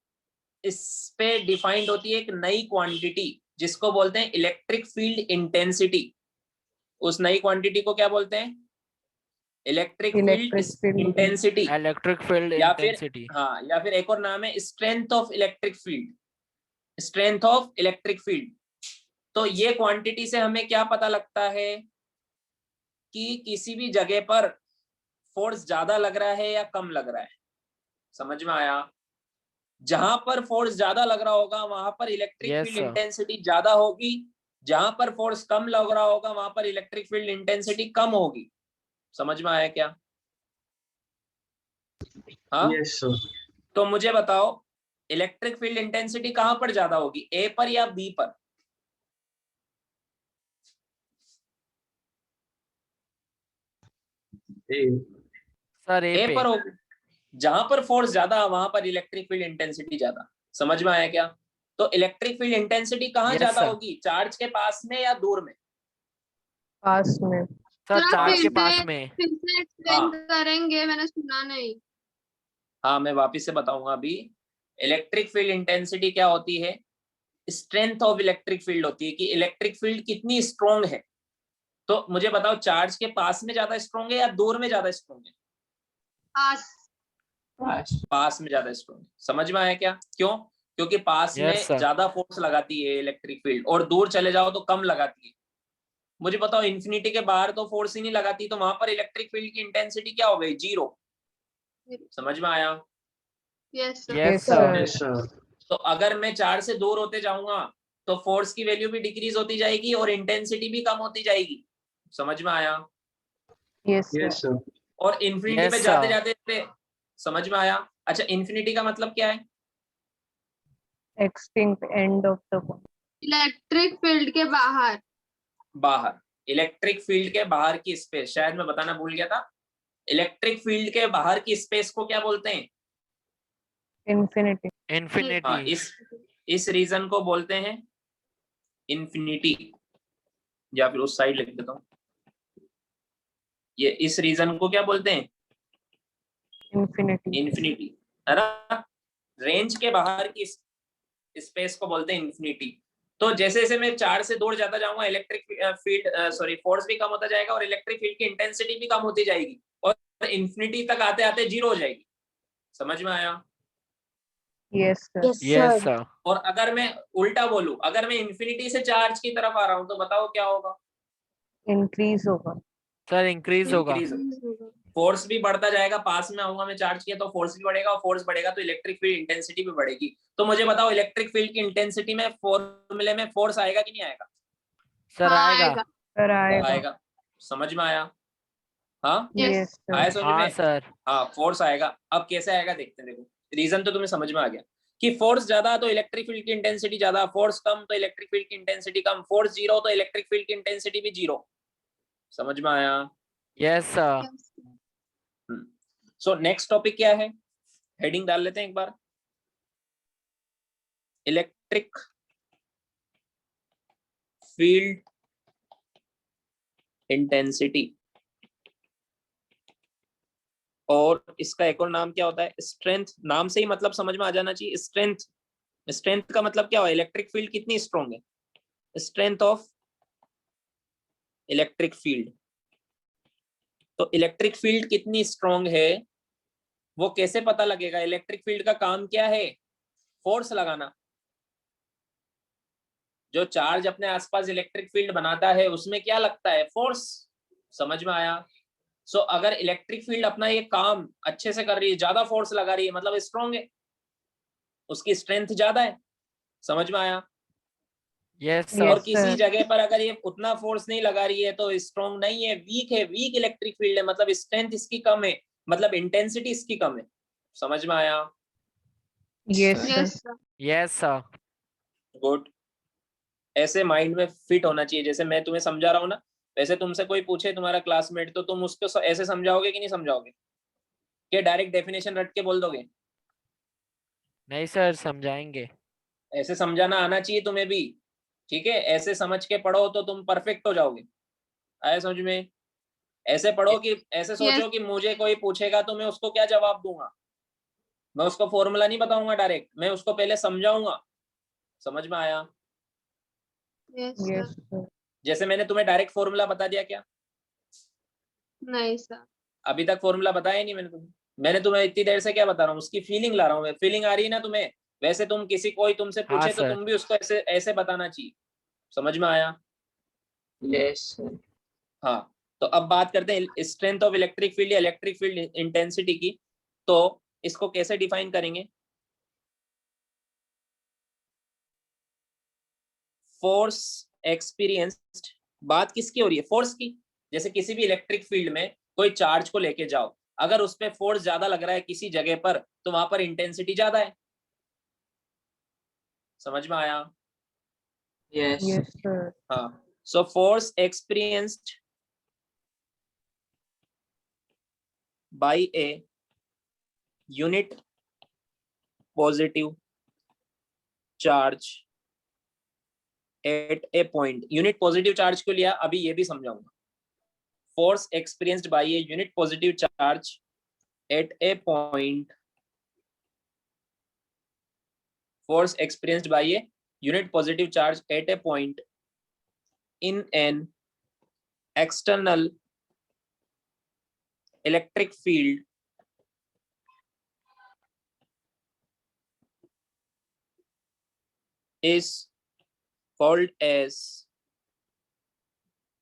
इस पे डिफाइंड होती है एक नई क्वांटिटी जिसको बोलते हैं इलेक्ट्रिक फील्ड इंटेंसिटी। उस नई क्वांटिटी को क्या बोलते हैं? Electric field electric field. Intensity, electric field या फिर इंटेंसिटी। हाँ, या फिर एक और नाम है strength of electric field. Strength of electric field. तो ये क्वांटिटी से हमें क्या पता लगता है कि किसी भी जगह पर फोर्स ज्यादा लग रहा है या कम लग रहा है। समझ में आया? जहां पर फोर्स ज्यादा लग रहा होगा वहां पर electric Yes, field sir. Intensity ज्यादा होगी, जहां पर फोर्स कम लग रहा होगा वहां पर इलेक्ट्रिक फील्ड इंटेंसिटी कम होगी। समझ में आया क्या? हाँ, यस सर। तो मुझे बताओ इलेक्ट्रिक फील्ड इंटेंसिटी कहां पर ज्यादा होगी, ए पर या बी पर? सर ए ए पे। पर होगी। जहां पर फोर्स ज्यादा वहां पर इलेक्ट्रिक फील्ड इंटेंसिटी ज्यादा। समझ में आया क्या? तो इलेक्ट्रिक फील्ड इंटेंसिटी कहां Yes, ज्यादा sir. होगी, चार्ज के पास में या दूर में? पास में। सर सर, चार्ज के फिर पास से- में। फिर से एक्सप्लेन करेंगे, मैंने सुना नहीं। हाँ, मैं वापिस से बताऊंगा अभी। इलेक्ट्रिक फील्ड इंटेंसिटी क्या होती है? स्ट्रेंथ ऑफ इलेक्ट्रिक फील्ड होती है कि इलेक्ट्रिक फील्ड कितनी स्ट्रॉन्ग है। तो मुझे बताओ चार्ज के पास में ज्यादा स्ट्रॉन्ग है या दूर में ज्यादा स्ट्रॉन्ग है? पास। पास में ज्यादा स्ट्रॉन्ग है। समझ में आया क्या? क्यों? क्योंकि पास Yes, में sir. ज्यादा फोर्स लगाती है इलेक्ट्रिक फील्ड और दूर चले जाओ तो कम लगाती है। मुझे बताओ इन्फिनिटी के बाहर तो फोर्स ही नहीं लगाती, तो वहां पर इलेक्ट्रिक फील्ड की इंटेंसिटी क्या हो गई? 0। समझ में आया? Yes sir. Yes, yes sir. Sir. तो अगर मैं 4 से दूर होते जाऊंगा तो फोर्स की वैल्यू भी डिक्रीज होती जाएगी और इंटेंसिटी भी कम होती जाएगी। समझ में आया? Yes sir. और इन्फिनिटी Yes, पे sir. जाते जाते समझ में आया? अच्छा, इन्फिनिटी का मतलब क्या है? Extinct end of the point. Electric field के बाहर। बाहर। इलेक्ट्रिक फील्ड के बाहर की स्पेस, शायद मैं बताना भूल गया था। इलेक्ट्रिक फील्ड के बाहर की स्पेस को क्या बोलते हैं? इन्फिनिटी। हाँ, इन्फिनिटी। इस रीजन को बोलते हैं इन्फिनिटी, या फिर उस साइड लिख देता हूँ। ये इस रीजन को क्या बोलते हैं? इन्फिनिटी। इन्फिनिटी। है ना, रेंज के बाहर की स्पेस को बोलते हैं इंफिनिटी। तो जैसे जैसे मैं चार्ज से दूर जाता जाऊंगा इलेक्ट्रिक फील्ड सॉरी फोर्स भी कम होता जाएगा और इलेक्ट्रिक फील्ड की इंटेंसिटी भी कम होती जाएगी और इंफिनिटी तक आते आते जीरो हो जाएगी। समझ में आया? Yes, sir. Yes sir. और अगर मैं उल्टा बोलूं, अगर मैं इंफिनिटी से चार्ज की तरफ आ रहा हूं तो बताओ क्या होगा? Increase होगा. सर इंक्रीज होगा। इंक्रीज, फोर्स भी बढ़ता जाएगा, पास में आऊंगा मैं चार्ज किया तो फोर्स भी बढ़ेगा और फोर्स बढ़ेगा तो इलेक्ट्रिक फील्ड इंटेंसिटी भी बढ़ेगी। तो मुझे बताओ इलेक्ट्रिक फील्ड की इंटेंसिटी में फॉर्मूले में फोर्स आएगा कि नहीं आएगा? सर हाँ, आएगा। आएगा। Sir आएगा. आएगा। समझ में आया? हाँ Yes, sir. आया समझ हाँ में? सर। हाँ फोर्स आएगा। अब कैसे आएगा देखते हैं। देखो रीजन तो तुम्हें समझ में आ गया कि फोर्स ज्यादा तो इलेक्ट्रिक फील्ड की इंटेंसिटी ज्यादा, फोर्स कम तो इलेक्ट्रिक फील्ड की इंटेंसिटी कम, फोर्स जीरो तो इलेक्ट्रिक फील्ड की इंटेंसिटी भी जीरो। समझ में आया? Yes sir. Yes. So next topic क्या है, हेडिंग डाल लेते हैं एक बार। इलेक्ट्रिक फील्ड इंटेंसिटी, और इसका एक और नाम क्या होता है? स्ट्रेंथ। नाम से ही मतलब समझ में आ जाना चाहिए। स्ट्रेंथ, स्ट्रेंथ का मतलब क्या हुआ? इलेक्ट्रिक फील्ड कितनी स्ट्रॉन्ग है, स्ट्रेंथ ऑफ इलेक्ट्रिक फील्ड। तो इलेक्ट्रिक फील्ड कितनी स्ट्रॉन्ग है वो कैसे पता लगेगा? इलेक्ट्रिक फील्ड का काम क्या है? फोर्स लगाना। जो चार्ज अपने आसपास इलेक्ट्रिक फील्ड बनाता है उसमें क्या लगता है? फोर्स। समझ में आया? सो अगर इलेक्ट्रिक फील्ड अपना ये काम अच्छे से कर रही है, ज्यादा फोर्स लगा रही है, मतलब स्ट्रॉन्ग है, उसकी स्ट्रेंथ ज्यादा है। समझ में आया? यस और सर। किसी sir. जगह पर अगर ये उतना फोर्स नहीं लगा रही है तो स्ट्रॉन्ग नहीं है, वीक है, वीक इलेक्ट्रिक फील्ड है, मतलब स्ट्रेंथ इसकी कम है, मतलब इंटेंसिटी इसकी कम है। समझ में आया? Yes, sir. Yes, sir. Yes sir. Good. ऐसे माइंड में फिट होना चाहिए। जैसे मैं तुम्हें समझा रहा हूँ ना, वैसे तुमसे कोई पूछे तुम्हारा क्लासमेट तो तुम उसको ऐसे समझाओगे कि नहीं समझाओगे? कि डायरेक्ट डेफिनेशन रट के बोल दोगे? नहीं सर समझाएंगे। ऐसे समझाना आना चाहिए तुम्हें भी, ठीक है? ऐसे समझ के पढ़ो तो तुम परफेक्ट हो जाओगे। आया समझ में? ऐसे पढ़ो कि ऐसे Yes. सोचो कि मुझे कोई पूछेगा तो मैं उसको क्या जवाब दूंगा। मैं उसको फॉर्मूला नहीं बताऊंगा डायरेक्ट, मैं उसको पहले समझाऊंगा। समझ में आया? Yes, Yes, sir. sir. जैसे मैंने तुम्हें डायरेक्ट फॉर्मूला बता दिया क्या? नहीं सर। अभी तक फॉर्मूला बताया ही नहीं मैंने तुम्हें। मैंने तुम्हें इतनी देर से क्या बता रहा हूँ? उसकी फीलिंग ला रहा हूँ मैं। फीलिंग आ रही है ना तुम्हें? वैसे तुम किसी कोई तुमसे हाँ पूछे तो सर। तुम भी उसको ऐसे ऐसे बताना चाहिए। समझ में आया? यस हाँ। तो अब बात करते हैं स्ट्रेंथ ऑफ इलेक्ट्रिक फील्ड या इलेक्ट्रिक फील्ड इंटेंसिटी की। तो इसको कैसे डिफाइन करेंगे? Force experienced. बात किसकी हो रही है? फोर्स की। जैसे किसी भी इलेक्ट्रिक फील्ड में कोई चार्ज को लेके जाओ, अगर उस पर फोर्स ज्यादा लग रहा है किसी जगह पर तो वहां पर इंटेंसिटी ज्यादा है। समझ में आया? Yes Yes, sir. हाँ। So force experienced bye a unit positive charge at A point. Unit positive charge को लिया, अभी ये भी समझाऊंगा। Force experienced bye a unit positive charge at A point. force experienced by a unit positive charge at a point in an external electric field is called as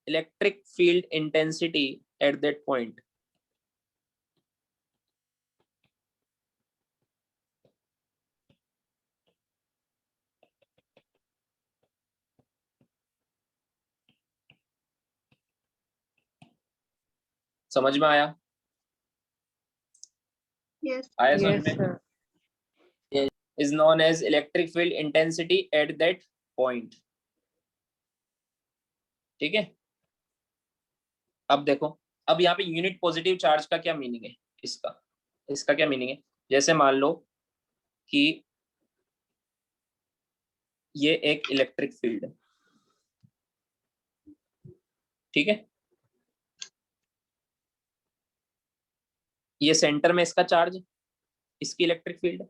electric field intensity at that point. समझ में आया? Yes. आया समझ Yes, में? sir. is known as electric field intensity at that point. ठीक है? अब देखो, अब यहाँ पे यूनिट पॉजिटिव चार्ज का क्या मीनिंग है? इसका क्या मीनिंग है? जैसे मान लो कि ये एक इलेक्ट्रिक फील्ड है, ठीक है? ये सेंटर में इसका चार्ज, इसकी इलेक्ट्रिक फील्ड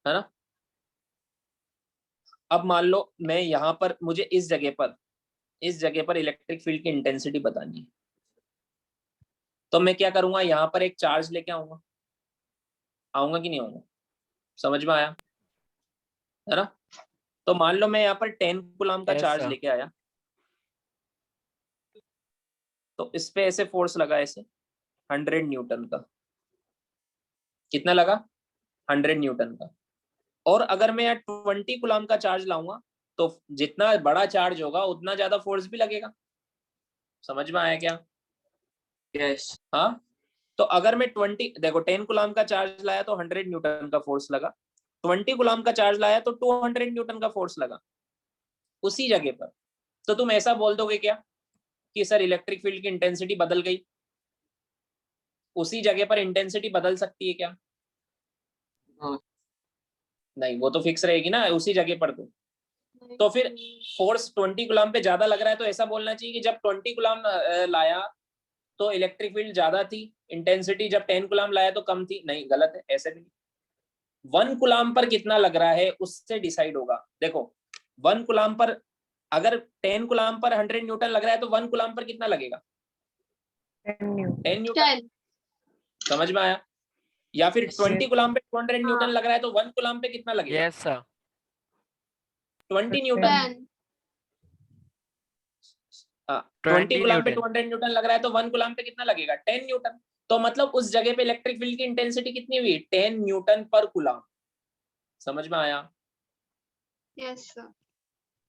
है ना। अब मान लो मैं यहाँ पर, मुझे इस जगह पर इलेक्ट्रिक फील्ड की इंटेंसिटी बतानी है, तो मैं क्या करूंगा, यहाँ पर एक चार्ज लेके आऊंगा कि नहीं आऊंगा, समझ में आया है ना। तो मान लो मैं यहाँ पर 10 कूलम का Yes, चार्ज sir. लेके आया, तो इस पे ऐसे फोर्स लगा, ऐसे 100 न्यूटन का। कितना लगा? 100 न्यूटन का। और अगर मैं यहाँ 20 कूलम का चार्ज लाऊंगा, तो जितना बड़ा चार्ज होगा उतना ज्यादा फोर्स भी लगेगा। समझ में आया क्या? Yes. हाँ, तो अगर मैं 10 कूलम का चार्ज लाया तो 100 न्यूटन का फोर्स लगा, 20 कूलम का चार्ज लाया तो 200 न्यूटन का फोर्स लगा उसी जगह पर। तो तुम ऐसा बोल दोगे क्या कि सर इलेक्ट्रिक फील्ड की इंटेंसिटी बदल गई? उसी जगह पर इंटेंसिटी बदल सकती है क्या? No. नहीं, वो तो फिक्स रहेगी ना उसी जगह पर। तो फिर फोर्स 20 कूलम पे ज्यादा लग रहा है, तो ऐसा बोलना चाहिए कि जब 20 कूलम लाया तो इलेक्ट्रिक फील्ड ज्यादा थी, इंटेंसिटी जब 10 कूलम लाया तो कम थी। नहीं, गलत है, ऐसे भी 1 कूलम पर कितना लग रहा है उससे डिसाइड होगा। देखो 1 कूलम पर, अगर 10 कूलम पर 100 न्यूटन लग रहा है तो 1 कूलम पर कितना लगेगा? 10 Newton. 10 न्यूटन। 10. समझ में आया? या फिर Yes. 20 कूलम पे 200 न्यूटन हाँ. लग रहा है तो 1 कूलम पे कितना लगेगा? Yes, sir. 20 न्यूटन। 10. हाँ, 20 20 कूलम पे न्यूटन। 200 न्यूटन लग रहा है तो 1 कूलम पे कितना लगेगा? 10 न्यूटन। तो मतलब उस जगह पे इलेक्ट्रिक फील्ड की इंटेंसिटी कितनी हुई? 10 न्यूटन पर कूलम। समझ में आया? Yes, sir.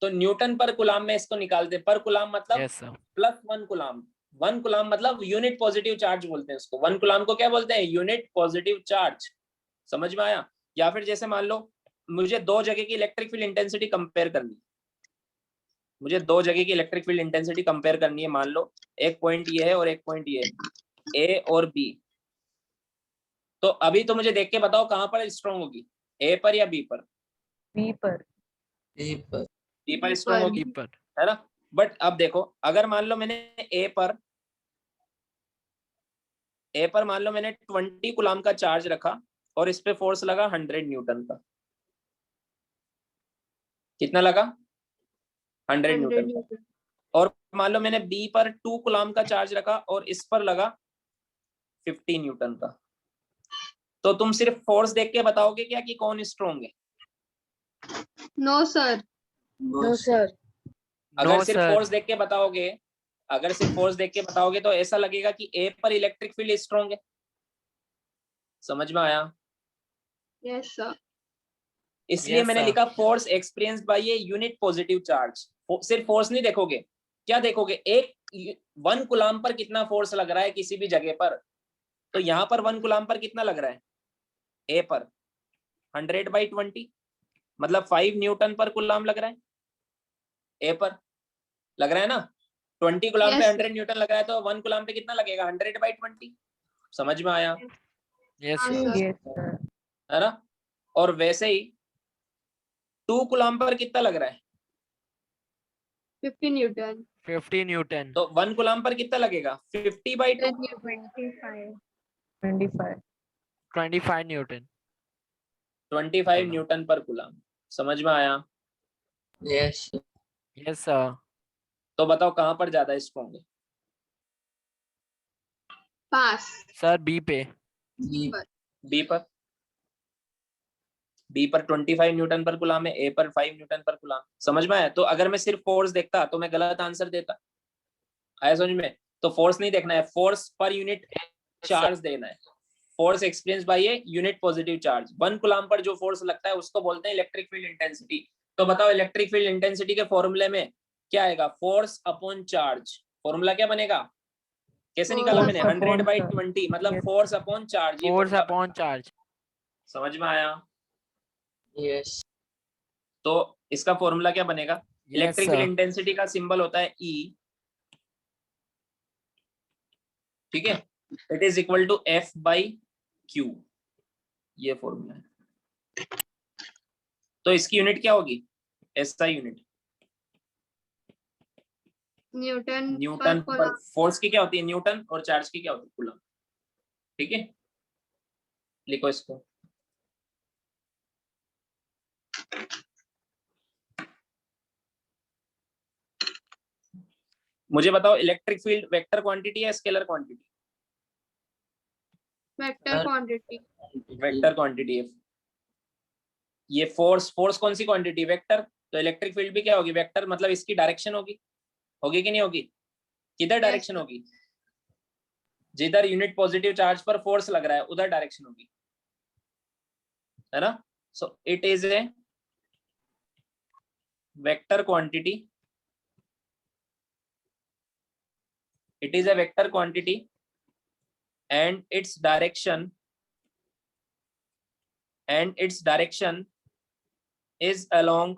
तो न्यूटन पर कूलम में इसको निकालते, पर कूलम मतलब Yes, sir. Plus 1 coulomb. 1 coulomb मतलब यूनिट पॉजिटिव चार्ज बोलते हैं उसको। 1 कूलम को क्या बोलते हैं? Unit positive charge. समझ में आया? या फिर जैसे मान लो मुझे दो जगह की इलेक्ट्रिक फील्ड इंटेंसिटी कंपेयर करनी है, मुझे दो जगह की इलेक्ट्रिक फील्ड इंटेंसिटी कंपेयर करनी है। मान लो एक पॉइंट ये है और एक पॉइंट ये है, ए और बी। तो अभी तो मुझे देख के बताओ कहां पर स्ट्रॉन्ग होगी, ए पर या बी पर? B पर. Deeper. बी पर बी स्ट्रॉन्ग पर. होगी, Keeper. है ना। बट अब देखो, अगर मान लो मैंने ए पर मान लो मैंने 20 कूलम का चार्ज रखा और इस पे फोर्स लगा 100 न्यूटन का। कितना लगा? 100 100 न्यूटन का। Newton. और मान लो मैंने बी पर 2 कूलम का चार्ज रखा और इस पर लगा 50 न्यूटन का। तो तुम सिर्फ फोर्स देख के बताओगे क्या कि कौन स्ट्रॉन्ग है? No, sir. No, sir. अगर No, सिर्फ sir. फोर्स देख के बताओगे, अगर सिर्फ फोर्स देख के बताओगे तो ऐसा लगेगा कि ए पर इलेक्ट्रिक फील्ड स्ट्रॉन्ग है। समझ में आया? Yes, sir. इसलिए Yes, मैंने sir. लिखा force experience by a unit positive charge. सिर्फ फोर्स नहीं देखोगे, क्या देखोगे? एक 1 कूलम पर कितना फोर्स लग रहा है किसी भी जगह पर। तो यहाँ पर 1 कूलम पर कितना लग रहा है? ए पर 100/20 मतलब 5 न्यूटन पर कूलम लग रहा है। ए पर लग रहा है ना। 20 कूलम पे Yes, 100 न्यूटन लग रहा है तो 1 कूलम पे कितना लगेगा? 100/20। समझ में आया? Yes, हाँ, sir. sir. Yes, sir. है ना। और वैसे ही 2 कूलम पर कितना लग रहा है? 50 Newton. 50 Newton. तो 1 कूलम पर कितना लगेगा? 50/2 10 Newton. 25. 25 Newton. 25 कूलम। न्यूटन पर कूलम। समझ में आया? Yes. Yes, sir. तो बताओ कहां पर ज्यादा स्ट्रॉन्ग है? Pass. Sir, B पे. Deep. बी पर। बी पर 25 न्यूटन पर कूलम है, ए पर 5 न्यूटन पर कूलम। समझ में आया? तो अगर मैं सिर्फ फोर्स देखता तो मैं गलत आंसर देता। आया समझ में? तो फोर्स नहीं देखना है, फोर्स पर यूनिट चार्ज देना है। Force experience by a unit positive charge. 1 coulomb per जो फोर्स लगता है उसको बोलते हैं इलेक्ट्रिक फील्ड इंटेंसिटी। तो बताओ इलेक्ट्रिक फील्ड इंटेंसिटी के फॉर्मूले में क्या आएगा? Force upon charge. फॉर्मूला क्या बनेगा? कैसे निकाला Force मैंने? upon 100/20 मतलब Yes. Force upon charge. ये Force फॉर्मूला upon बनेगा। charge. समझ में आया? Yes. तो इसका फॉर्मूला क्या बनेगा? Yes, electric field sir. Intensity का सिंबल होता है E, ठीक है। It is equal to F/Q। ये फॉर्मूला है। तो इसकी यूनिट क्या होगी? SI unit. Newton Newton per पर। coulomb. फोर्स की क्या होती है? न्यूटन। और चार्ज की क्या होती है? कूलम। ठीक है, लिखो इसको। मुझे बताओ इलेक्ट्रिक फील्ड वेक्टर क्वांटिटी है scalar quantity? vector Sir. quantity, vector quantity है। ये फोर्स कौन सी क्वांटिटी? वेक्टर। तो इलेक्ट्रिक फील्ड भी क्या होगी? वेक्टर। मतलब इसकी डायरेक्शन होगी कि नहीं होगी? किधर डायरेक्शन sir. होगी? जिधर यूनिट पॉजिटिव चार्ज पर फोर्स लग रहा है उधर डायरेक्शन होगी, है ना? So it is a vector quantity, it is a vector quantity and its direction is along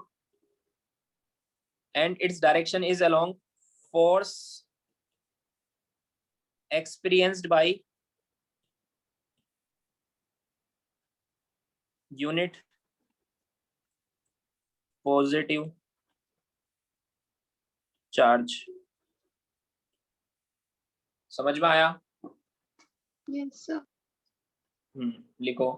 force experienced by unit positive charge। समझ में आया? Yes, sir. लिखो।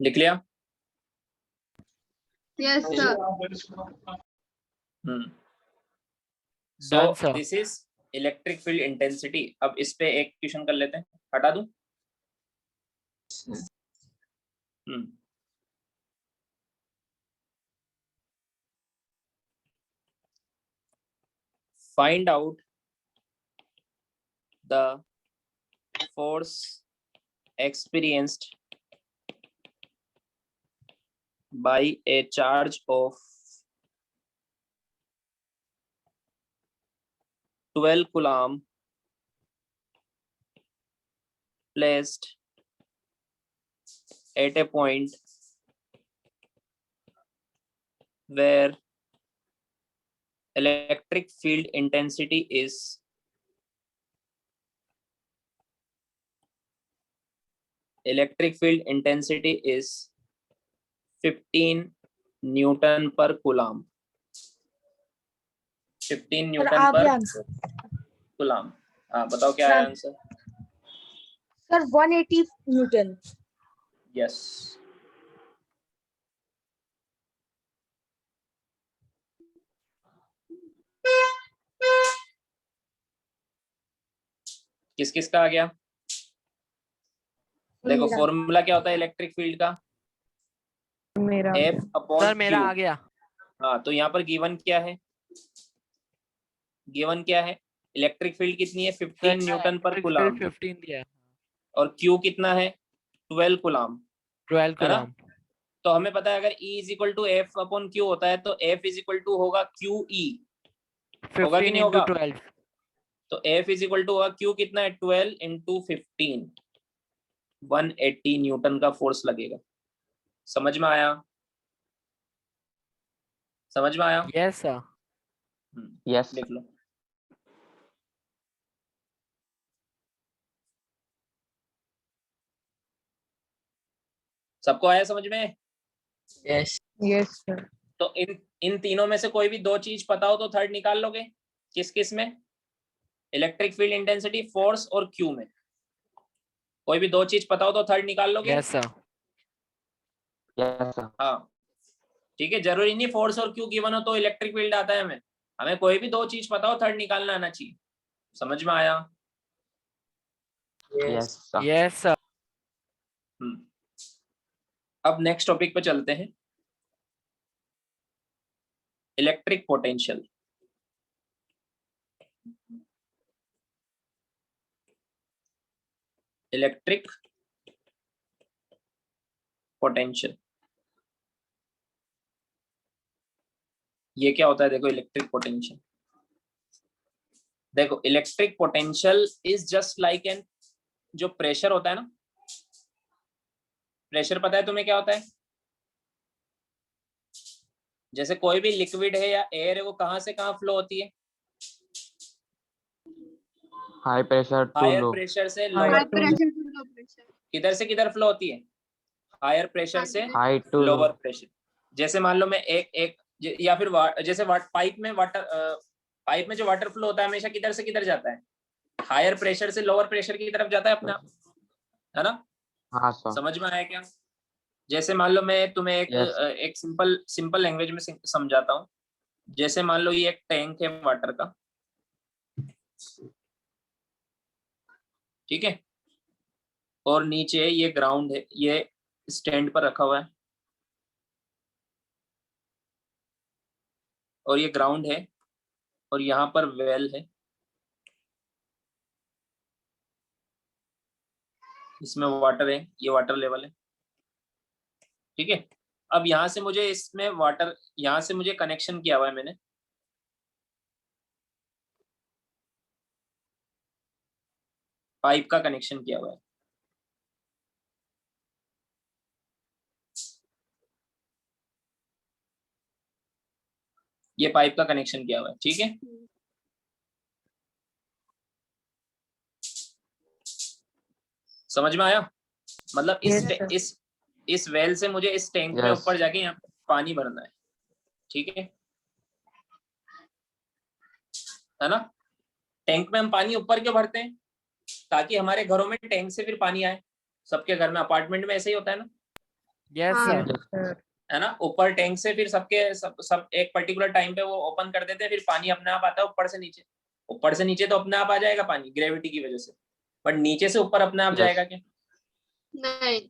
लिख लिया? Yes, sir. So Done, sir. This is electric field intensity. अब इस पे एक क्वेश्चन कर लेते हैं, हटा दूं? Find out the force experienced by a charge of 12 coulomb placed at a point where electric field intensity is 15 Newton पर कूलम। 15 न्यूटन आ पर गया आंसर कूलम। हाँ बताओ क्या है आंसर? Sir 180 Newton. यस। किस किस का आ गया? देखो मेरा। फॉर्मूला क्या होता है इलेक्ट्रिक फील्ड का? मेरा F अपॉन सर मेरा आ Q। गया। हाँ तो यहाँ पर गिवन क्या है? इलेक्ट्रिक फील्ड कितनी है? 15 न्यूटन पर कूलम। 15 दिया है। और Q कितना है? 12 कूलम, 12 है ना? कूलम। तो हमें पता है अगर E is equal to F upon Q होता है तो F इज इक्वल टू होगा QE। होगा कि 15 नहीं into होगा? 12। तो F इज इक्वल टू होगा Q कितना है? 12 इंटू 15, 180 न्यूटन का फोर्स लगेगा। समझ में आया? समझ में आया? Yes sir. यस लिख लो। सबको आया समझ में? Yes. Yes sir. तो इन तीनों में से कोई भी दो चीज पता हो तो थर्ड निकाल लोगे। किस किस में? इलेक्ट्रिक फील्ड इंटेंसिटी, फोर्स और क्यू में कोई भी दो चीज पता हो तो थर्ड निकाल लोगे। Yes sir. यस सर हाँ ठीक है, जरूरी नहीं फोर्स और क्यू गिवन हो तो इलेक्ट्रिक फील्ड आता है। हमें कोई भी दो चीज पता हो थर्ड निकालना आना चाहिए। समझ में आया? Yes. Yes sir yes sir. अब नेक्स्ट टॉपिक पे चलते हैं, इलेक्ट्रिक पोटेंशियल। Electric potential. ये क्या होता है देखो, इलेक्ट्रिक पोटेंशियल। देखो electric potential is just like an, जो प्रेशर होता है ना, प्रेशर पता है तुम्हें क्या होता है? जैसे कोई भी लिक्विड है या एयर है, वो कहां से कहां फ्लो होती है? High pressure to higher low, pressure से High lower high to pressure to low pressure. किधर से किधर फ्लो होती है? हायर प्रेशर से high to low, lower pressure. जैसे मान लो मैं या फिर जैसे पाइप में वाटर, पाइप में जो वाटर फ्लो होता है हमेशा किधर से किधर जाता है? हायर प्रेशर से लोअर प्रेशर की तरफ जाता है अपने आप, है ना? हाँ सर, समझ में आया क्या? जैसे मान लो मैं तुम्हें Yes. एक सिंपल लैंग्वेज में समझाता हूँ। जैसे मान लो ये एक टैंक है वाटर का, ठीक है, और नीचे ये ग्राउंड है, ये स्टैंड पर रखा हुआ है, और ये ग्राउंड है, और यहाँ पर वेल है, इसमें वाटर है, ये वाटर लेवल है, ठीक है। अब यहाँ से मुझे इसमें वाटर, यहाँ से मुझे कनेक्शन किया हुआ है मैंने, पाइप का कनेक्शन किया हुआ है, ये पाइप का कनेक्शन किया हुआ है, ठीक है। समझ में आया? मतलब Yes, sir. इस वेल से मुझे इस टैंक में Yes. ऊपर जाके यहाँ पे पानी भरना है, ठीक है ना? टैंक में हम पानी ऊपर क्यों भरते हैं? ताकि हमारे घरों में टैंक से फिर पानी आए। सबके घर में, अपार्टमेंट में ऐसे ही होता है ना, यस हाँ। Sir, yes, sir. है ना? ऊपर टैंक से फिर सब एक पर्टिकुलर टाइम पे वो ओपन कर देते हैं, फिर पानी अपने आप आता है ऊपर से नीचे। ऊपर से नीचे तो अपने आप आ जाएगा पानी ग्रेविटी की वजह से, बट नीचे से ऊपर अपने आप Yes. जाएगा क्या? नहीं।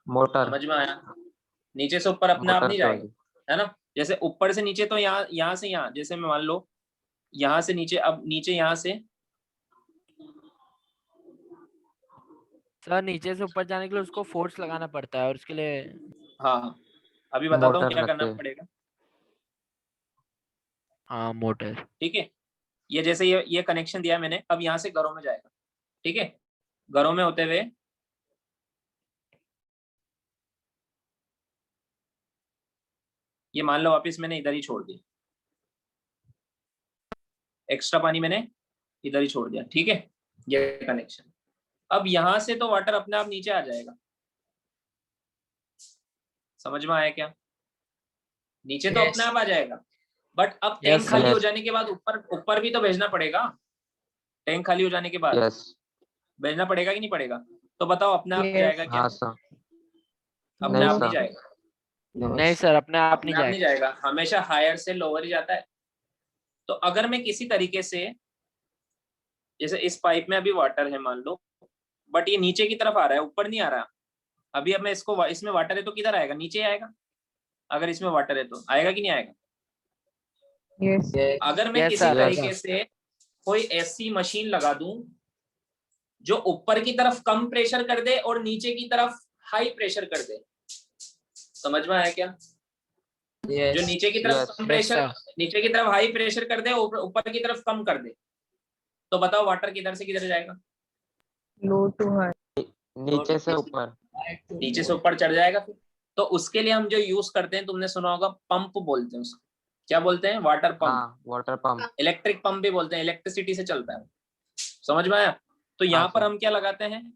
मोटर, समझ में आया? नीचे से ऊपर अपने आप मोटर नहीं से जाएगा, होगी। है ना? जैसे ऊपर से नीचे तो यहाँ से यहाँ, जैसे मैं मान लो यहाँ से नीचे, अब नीचे यहाँ से, सर नीचे से ऊपर जाने के लिए उसको फोर्स लगाना पड़ता है और उसके लिए हाँ अभी बताता हूँ मोटर क्या रख करना के। पड़ेगा, हाँ मोटर। ठीक है। ये जैसे ये कनेक्शन दिया मैंने, अब यहाँ से घरों में जाएगा, ठीक है। घरों में होते हुए ये मान लो वापिस मैंने इधर ही छोड़ दिया, एक्स्ट्रा पानी मैंने इधर ही छोड़ दिया, ठीक है। ये कनेक्शन, अब यहाँ से तो वाटर अपने आप नीचे आ जाएगा। समझ में आया क्या? नीचे तो Yes. अपने आप आ जाएगा, बट अब टैंक Yes, खाली हो yes. जाने के बाद ऊपर भी तो भेजना पड़ेगा। टैंक खाली हो जाने के बाद यस, भेजना पड़ेगा कि नहीं पड़ेगा? तो बताओ अपने आप Yes. जाएगा क्या? हाँ सर, अपने नहीं आप नहीं सर। जाएगा, नहीं सर, अपने आप अपने नहीं आप नहीं जाएगा। जाएगा, हमेशा हायर से लोअर ही जाता है। तो अगर मैं किसी तरीके से, जैसे इस पाइप में अभी वाटर है मान लो, बट ये नीचे की तरफ आ रहा है, ऊपर नहीं आ रहा अभी। अब मैं इसको, इसमें वाटर है तो किधर आएगा? नीचे आएगा। अगर इसमें वाटर है तो आएगा कि नहीं आएगा? Yes. Yes. अगर मैं Yes, किसी sir. तरीके से कोई ऐसी मशीन लगा दूं जो ऊपर की तरफ कम प्रेशर कर दे और नीचे की तरफ हाई प्रेशर कर दे, समझ में आया क्या? Yes. जो नीचे की तरफ Yes. कम Yes, प्रेशर, sir. नीचे की तरफ हाई प्रेशर कर दे, ऊपर की तरफ कम कर दे, तो बताओ वाटर किधर से किधर जाएगा? Low to high. नीचे से ऊपर। नीचे से ऊपर चढ़ जाएगा फिर। तो उसके लिए हम जो यूज करते हैं, तुमने सुना होगा, पंप बोलते हैं उसको। क्या बोलते हैं? वाटर पंप, हाँ, वाटर पंप। इलेक्ट्रिक पंप भी बोलते हैं, इलेक्ट्रिसिटी से चलता है। समझ में आया? तो यहाँ हाँ, पर सर। हम क्या लगाते हैं?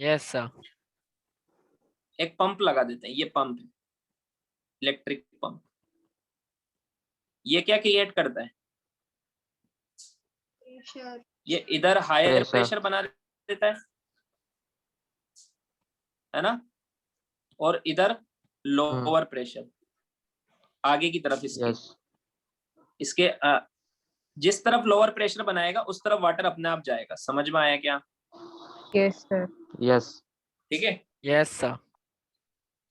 यस सर, एक पंप लगा देते हैं। ये पंप है, इलेक्ट्रिक पंप। ये क्या क्रिएट करता है? प्रेशर। ये इधर हायर Pressure. प्रेशर बना देता है ना, और इधर लोअर प्रेशर आगे की तरफ। यस, इसके जिस तरफ लोअर प्रेशर बनाएगा उस तरफ वाटर अपने आप जाएगा। समझ में आया क्या? Yes, sir. यस, ठीक है। यस सर,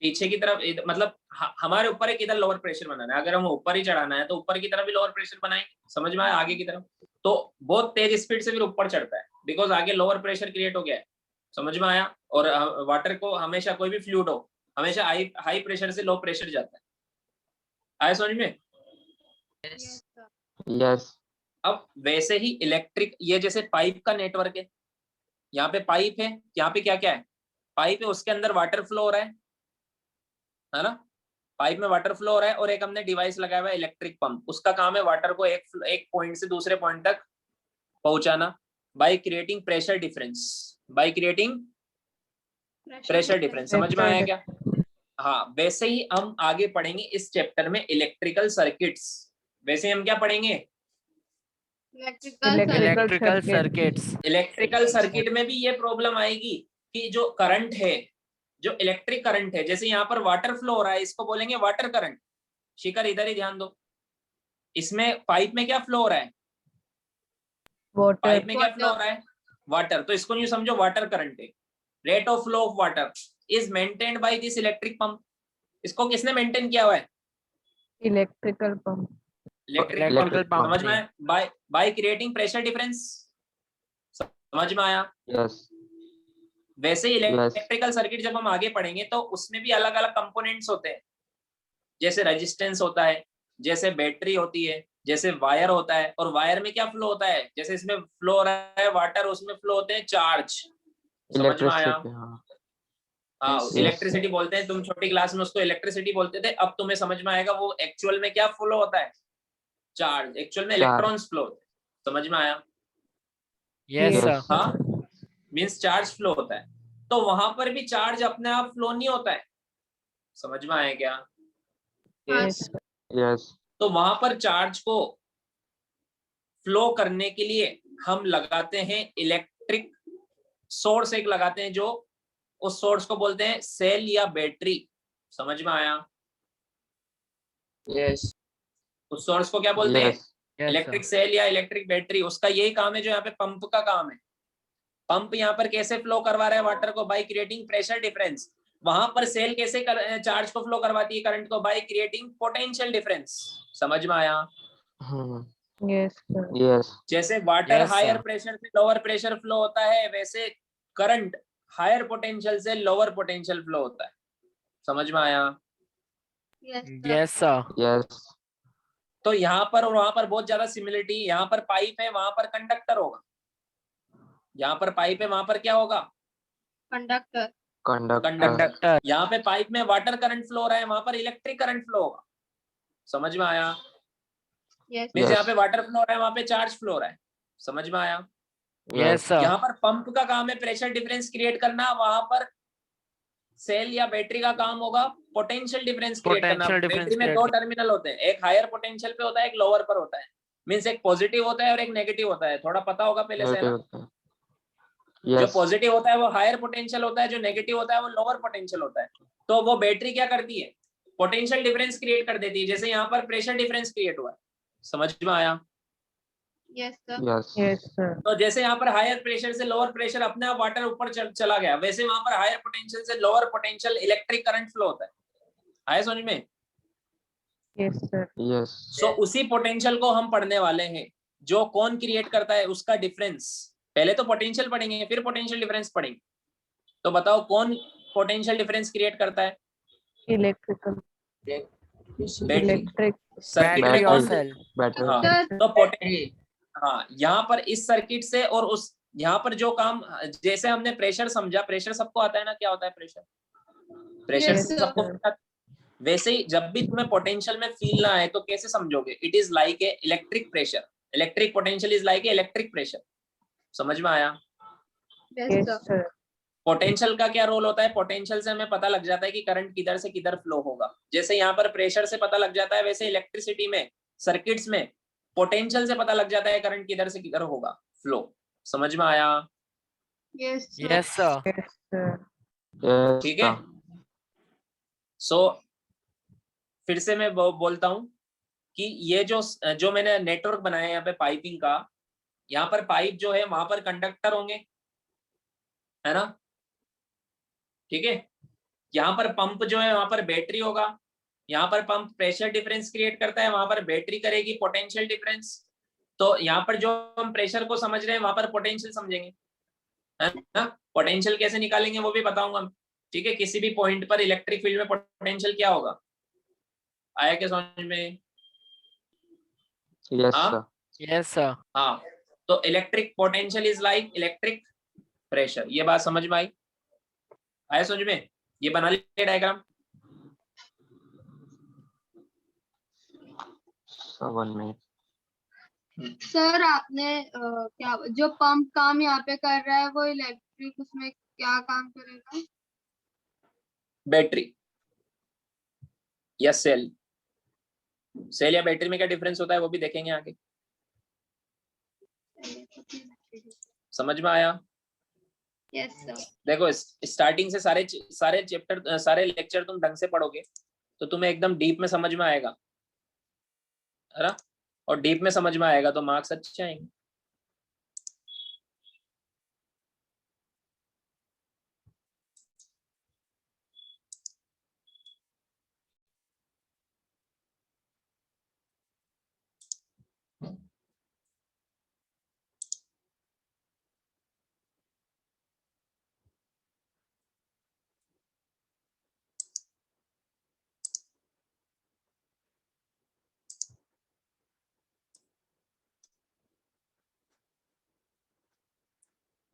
पीछे की तरफ मतलब हमारे ऊपर एक इधर लोअर प्रेशर बनाना है। अगर हम ऊपर ही चढ़ाना है तो ऊपर की तरफ भी लोअर प्रेशर बनाएंगे। समझ में आया? आगे की तरफ तो बहुत तेज स्पीड से फिर ऊपर चढ़ता है। बिकॉज आगे लोअर प्रेशर क्रिएट हो गया है। समझ में आया? और वाटर को हमेशा, कोई भी फ्लूइड हो, हमेशा हाई प्रेशर से लो प्रेशर जाता है। आया समझ में? Yes, sir. यस अब वैसे ही इलेक्ट्रिक, ये जैसे पाइप का नेटवर्क है, यहाँ पे पाइप है, यहाँ पे क्या क्या है, पाइप है, उसके अंदर वाटर फ्लो हो रहा है ना, पाइप में वाटर फ्लो हो रहा है, और एक हमने डिवाइस लगाया हुआ है इलेक्ट्रिक पंप, उसका काम है वाटर को एक पॉइंट से दूसरे पॉइंट तक पहुंचाना by creating pressure difference, by creating pressure difference. समझ में आया क्या? हाँ, वैसे ही हम आगे पढ़ेंगे इस चैप्टर में इलेक्ट्रिकल सर्किट्स। वैसे हम क्या पढ़ेंगे? Electrical circuits. इलेक्ट्रिकल सर्किट में भी ये प्रॉब्लम आएगी कि जो करंट है, जो इलेक्ट्रिक करंट है, जैसे यहाँ पर वाटर फ्लो हो रहा है, इसको बोलेंगे वाटर करंट। शिखर इधर ही ध्यान दो, इसमें पाइप में क्या फ्लो हो रहा है? water, पाइप में क्या फ्लो हो रहा है? वाटर। तो इसको यूं समझो वाटर करंट है। Rate of flow of water is maintained by this electric pump. इसको किसने मेंटेन किया हुआ है? electrical pump, electric Electrical pump. pump समझ ने। में? By creating pressure difference. समझ में आया? यस वैसे ही इलेक्ट्रिकल सर्किट जब हम आगे पढ़ेंगे तो उसमें भी अलग अलग कंपोनेंट्स होते हैं, जैसे रेजिस्टेंस होता है, जैसे बैटरी होती है, जैसे वायर होता है। और वायर में क्या फ्लो होता है? जैसे इसमें फ्लो हो रहा है वाटर, उसमें फ्लो होते हैं चार्ज। समझ में आया? इलेक्ट्रिसिटी हाँ हाँ, Yes. इलेक्ट्रिसिटी बोलते हैं, तुम छोटी क्लास में उसको इलेक्ट्रिसिटी बोलते थे, अब तुम्हें समझ में आएगा वो एक्चुअल में क्या फ्लो होता है? चार्ज। एक्चुअल में इलेक्ट्रॉन्स फ्लो होते हैं। समझ में आया? Yes Yes. सर। हाँ, मींस चार्ज फ्लो होता है। तो वहां पर भी चार्ज अपने आप फ्लो नहीं होता है। समझ में आया क्या? yes, यस तो वहां पर चार्ज को फ्लो करने के लिए हम लगाते हैं इलेक्ट्रिक सोर्स, एक लगाते हैं, जो उस सोर्स को बोलते हैं सेल या बैटरी। समझ में आया? Yes. उस सोर्स को क्या बोलते हैं? यस इलेक्ट्रिक सेल या इलेक्ट्रिक बैटरी। उसका यही काम है जो यहाँ पे पंप का काम है। पंप यहाँ पर कैसे फ्लो करवा रहा है वाटर को? By creating pressure difference. वहां पर सेल कैसे चार्ज को फ्लो करवाती है, करंट को? By creating potential difference. समझ में आया? yes, sir, यस जैसे water Yes, higher sir. Pressure से लोअर प्रेशर फ्लो होता है, वैसे करंट हायर पोटेंशियल से लोअर पोटेंशियल फ्लो होता है। समझ में आया? Yes, sir. Yes sir. Yes तो यहाँ पर और वहां पर बहुत ज्यादा सिमिलरिटी। यहाँ पर पाइप है, वहां पर कंडक्टर होगा। यहाँ पर पाइप है, वहां पर क्या होगा? Conductor. Conductor conductor. यहाँ पे पाइप में वाटर करंट फ्लो हो रहा है, वहां पर इलेक्ट्रिक करंट फ्लो होगा। समझ में आया? Yes. Means Yes. यहाँ पे वाटर फ्लो हो रहा है, वहां पे चार्ज फ्लो हो रहा है। समझ में आया? Yes sir. यहाँ पर पंप का काम है प्रेशर डिफरेंस क्रिएट करना, वहां पर सेल या बैटरी का काम होगा पोटेंशियल डिफरेंस क्रिएट करना। Potential difference बैटरी में create दो टर्मिनल होते हैं, एक हायर पोटेंशियल पे होता है, एक लोअर पर होता है। मींस एक पॉजिटिव होता है और एक नेगेटिव होता है। थोड़ा पता होगा पहले से, है ना? जो यस पॉजिटिव होता है वो हायर पोटेंशियल होता है, जो नेगेटिव होता है वो लोअर पोटेंशियल होता है। तो वो बैटरी क्या करती है? पोटेंशियल डिफरेंस क्रिएट कर देती है। जैसे यहाँ पर प्रेशर डिफरेंस क्रिएट हुआ है। समझ में आया? Yes, sir. Yes yes, sir, तो जैसे यहाँ पर हायर प्रेशर से लोअर प्रेशर अपने आप वाटर ऊपर चला गया, वैसे वहां पर हायर पोटेंशियल से lower potential electric current flow होता है। आया समझ में? yes, sir, यस सो उसी पोटेंशियल को हम पढ़ने वाले हैं, जो कौन क्रिएट करता है, उसका डिफरेंस। पहले तो पोटेंशियल पढ़ेंगे, फिर पोटेंशियल डिफरेंस पढ़ेंगे। तो बताओ कौन पोटेंशियल डिफरेंस क्रिएट करता है? electrical, battery. electric, सर्किट में बैटरी और कौन? सेल। बैटरी हाँ, Sir, तो हाँ, यहाँ पर इस सर्किट से और उस यहाँ पर जो काम, जैसे हमने प्रेशर समझा, प्रेशर सबको आता है ना, क्या होता है प्रेशर? Pressure Yes, sir. सबको पता है। वैसे ही जब भी तुम्हें पोटेंशियल में फील ना आए तो कैसे समझोगे? It is like a electric pressure. Electric potential is like a electric pressure. समझ में आया? yes, yes, sir. sir, potential का क्या रोल होता है? पोटेंशियल से हमें पता लग जाता है कि करंट किधर से किधर फ्लो होगा। जैसे यहाँ पर प्रेशर से पता लग जाता है, वैसे इलेक्ट्रिसिटी में, सर्किट्स में पोटेंशियल से पता लग जाता है करंट किधर से किधर होगा फ्लो। समझ में आया? Yes, sir. Yes sir. yes, sir, yes ठीक है। सो फिर से मैं बोलता हूं कि ये जो मैंने नेटवर्क बनाया है यहाँ पे पाइपिंग का, यहाँ पर पाइप जो है वहां पर कंडक्टर होंगे, है ना? ठीक है। यहाँ पर पंप जो है वहां पर बैटरी होगा। यहाँ पर पंप प्रेशर डिफरेंस क्रिएट करता है, वहां पर बैटरी करेगी पोटेंशियल डिफरेंस। तो यहाँ पर जो हम प्रेशर को समझ रहे हैं वहां पर पोटेंशियल समझेंगे, है ना। पोटेंशियल कैसे निकालेंगे वो भी बताऊंगा, ठीक है। किसी भी पॉइंट पर इलेक्ट्रिक फील्ड में पोटेंशियल क्या होगा, आया क्या समझ में? Yes, हाँ? sir. Yes sir. हाँ, तो electric potential is like electric pressure. ये बात समझ में आई? आया समझ में? ये बना लिया डायग्राम? So 1 minute. सर आपने क्या जो पंप काम यहाँ पे कर रहा है वो इलेक्ट्रिक उसमें क्या काम करेगा? बैटरी या सेल। सेल या बैटरी में क्या डिफरेंस होता है वो भी देखेंगे आगे। समझ में आया? Yes sir. देखो स्टार्टिंग से सारे चैप्टर सारे लेक्चर तुम ढंग से पढ़ोगे तो तुम्हें एकदम डीप में समझ में आएगा, है ना। और डीप में समझ में आएगा तो मार्क्स अच्छे आएंगे।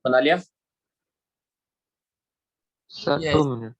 बना लिया? Sir, Yes. 2 minutes.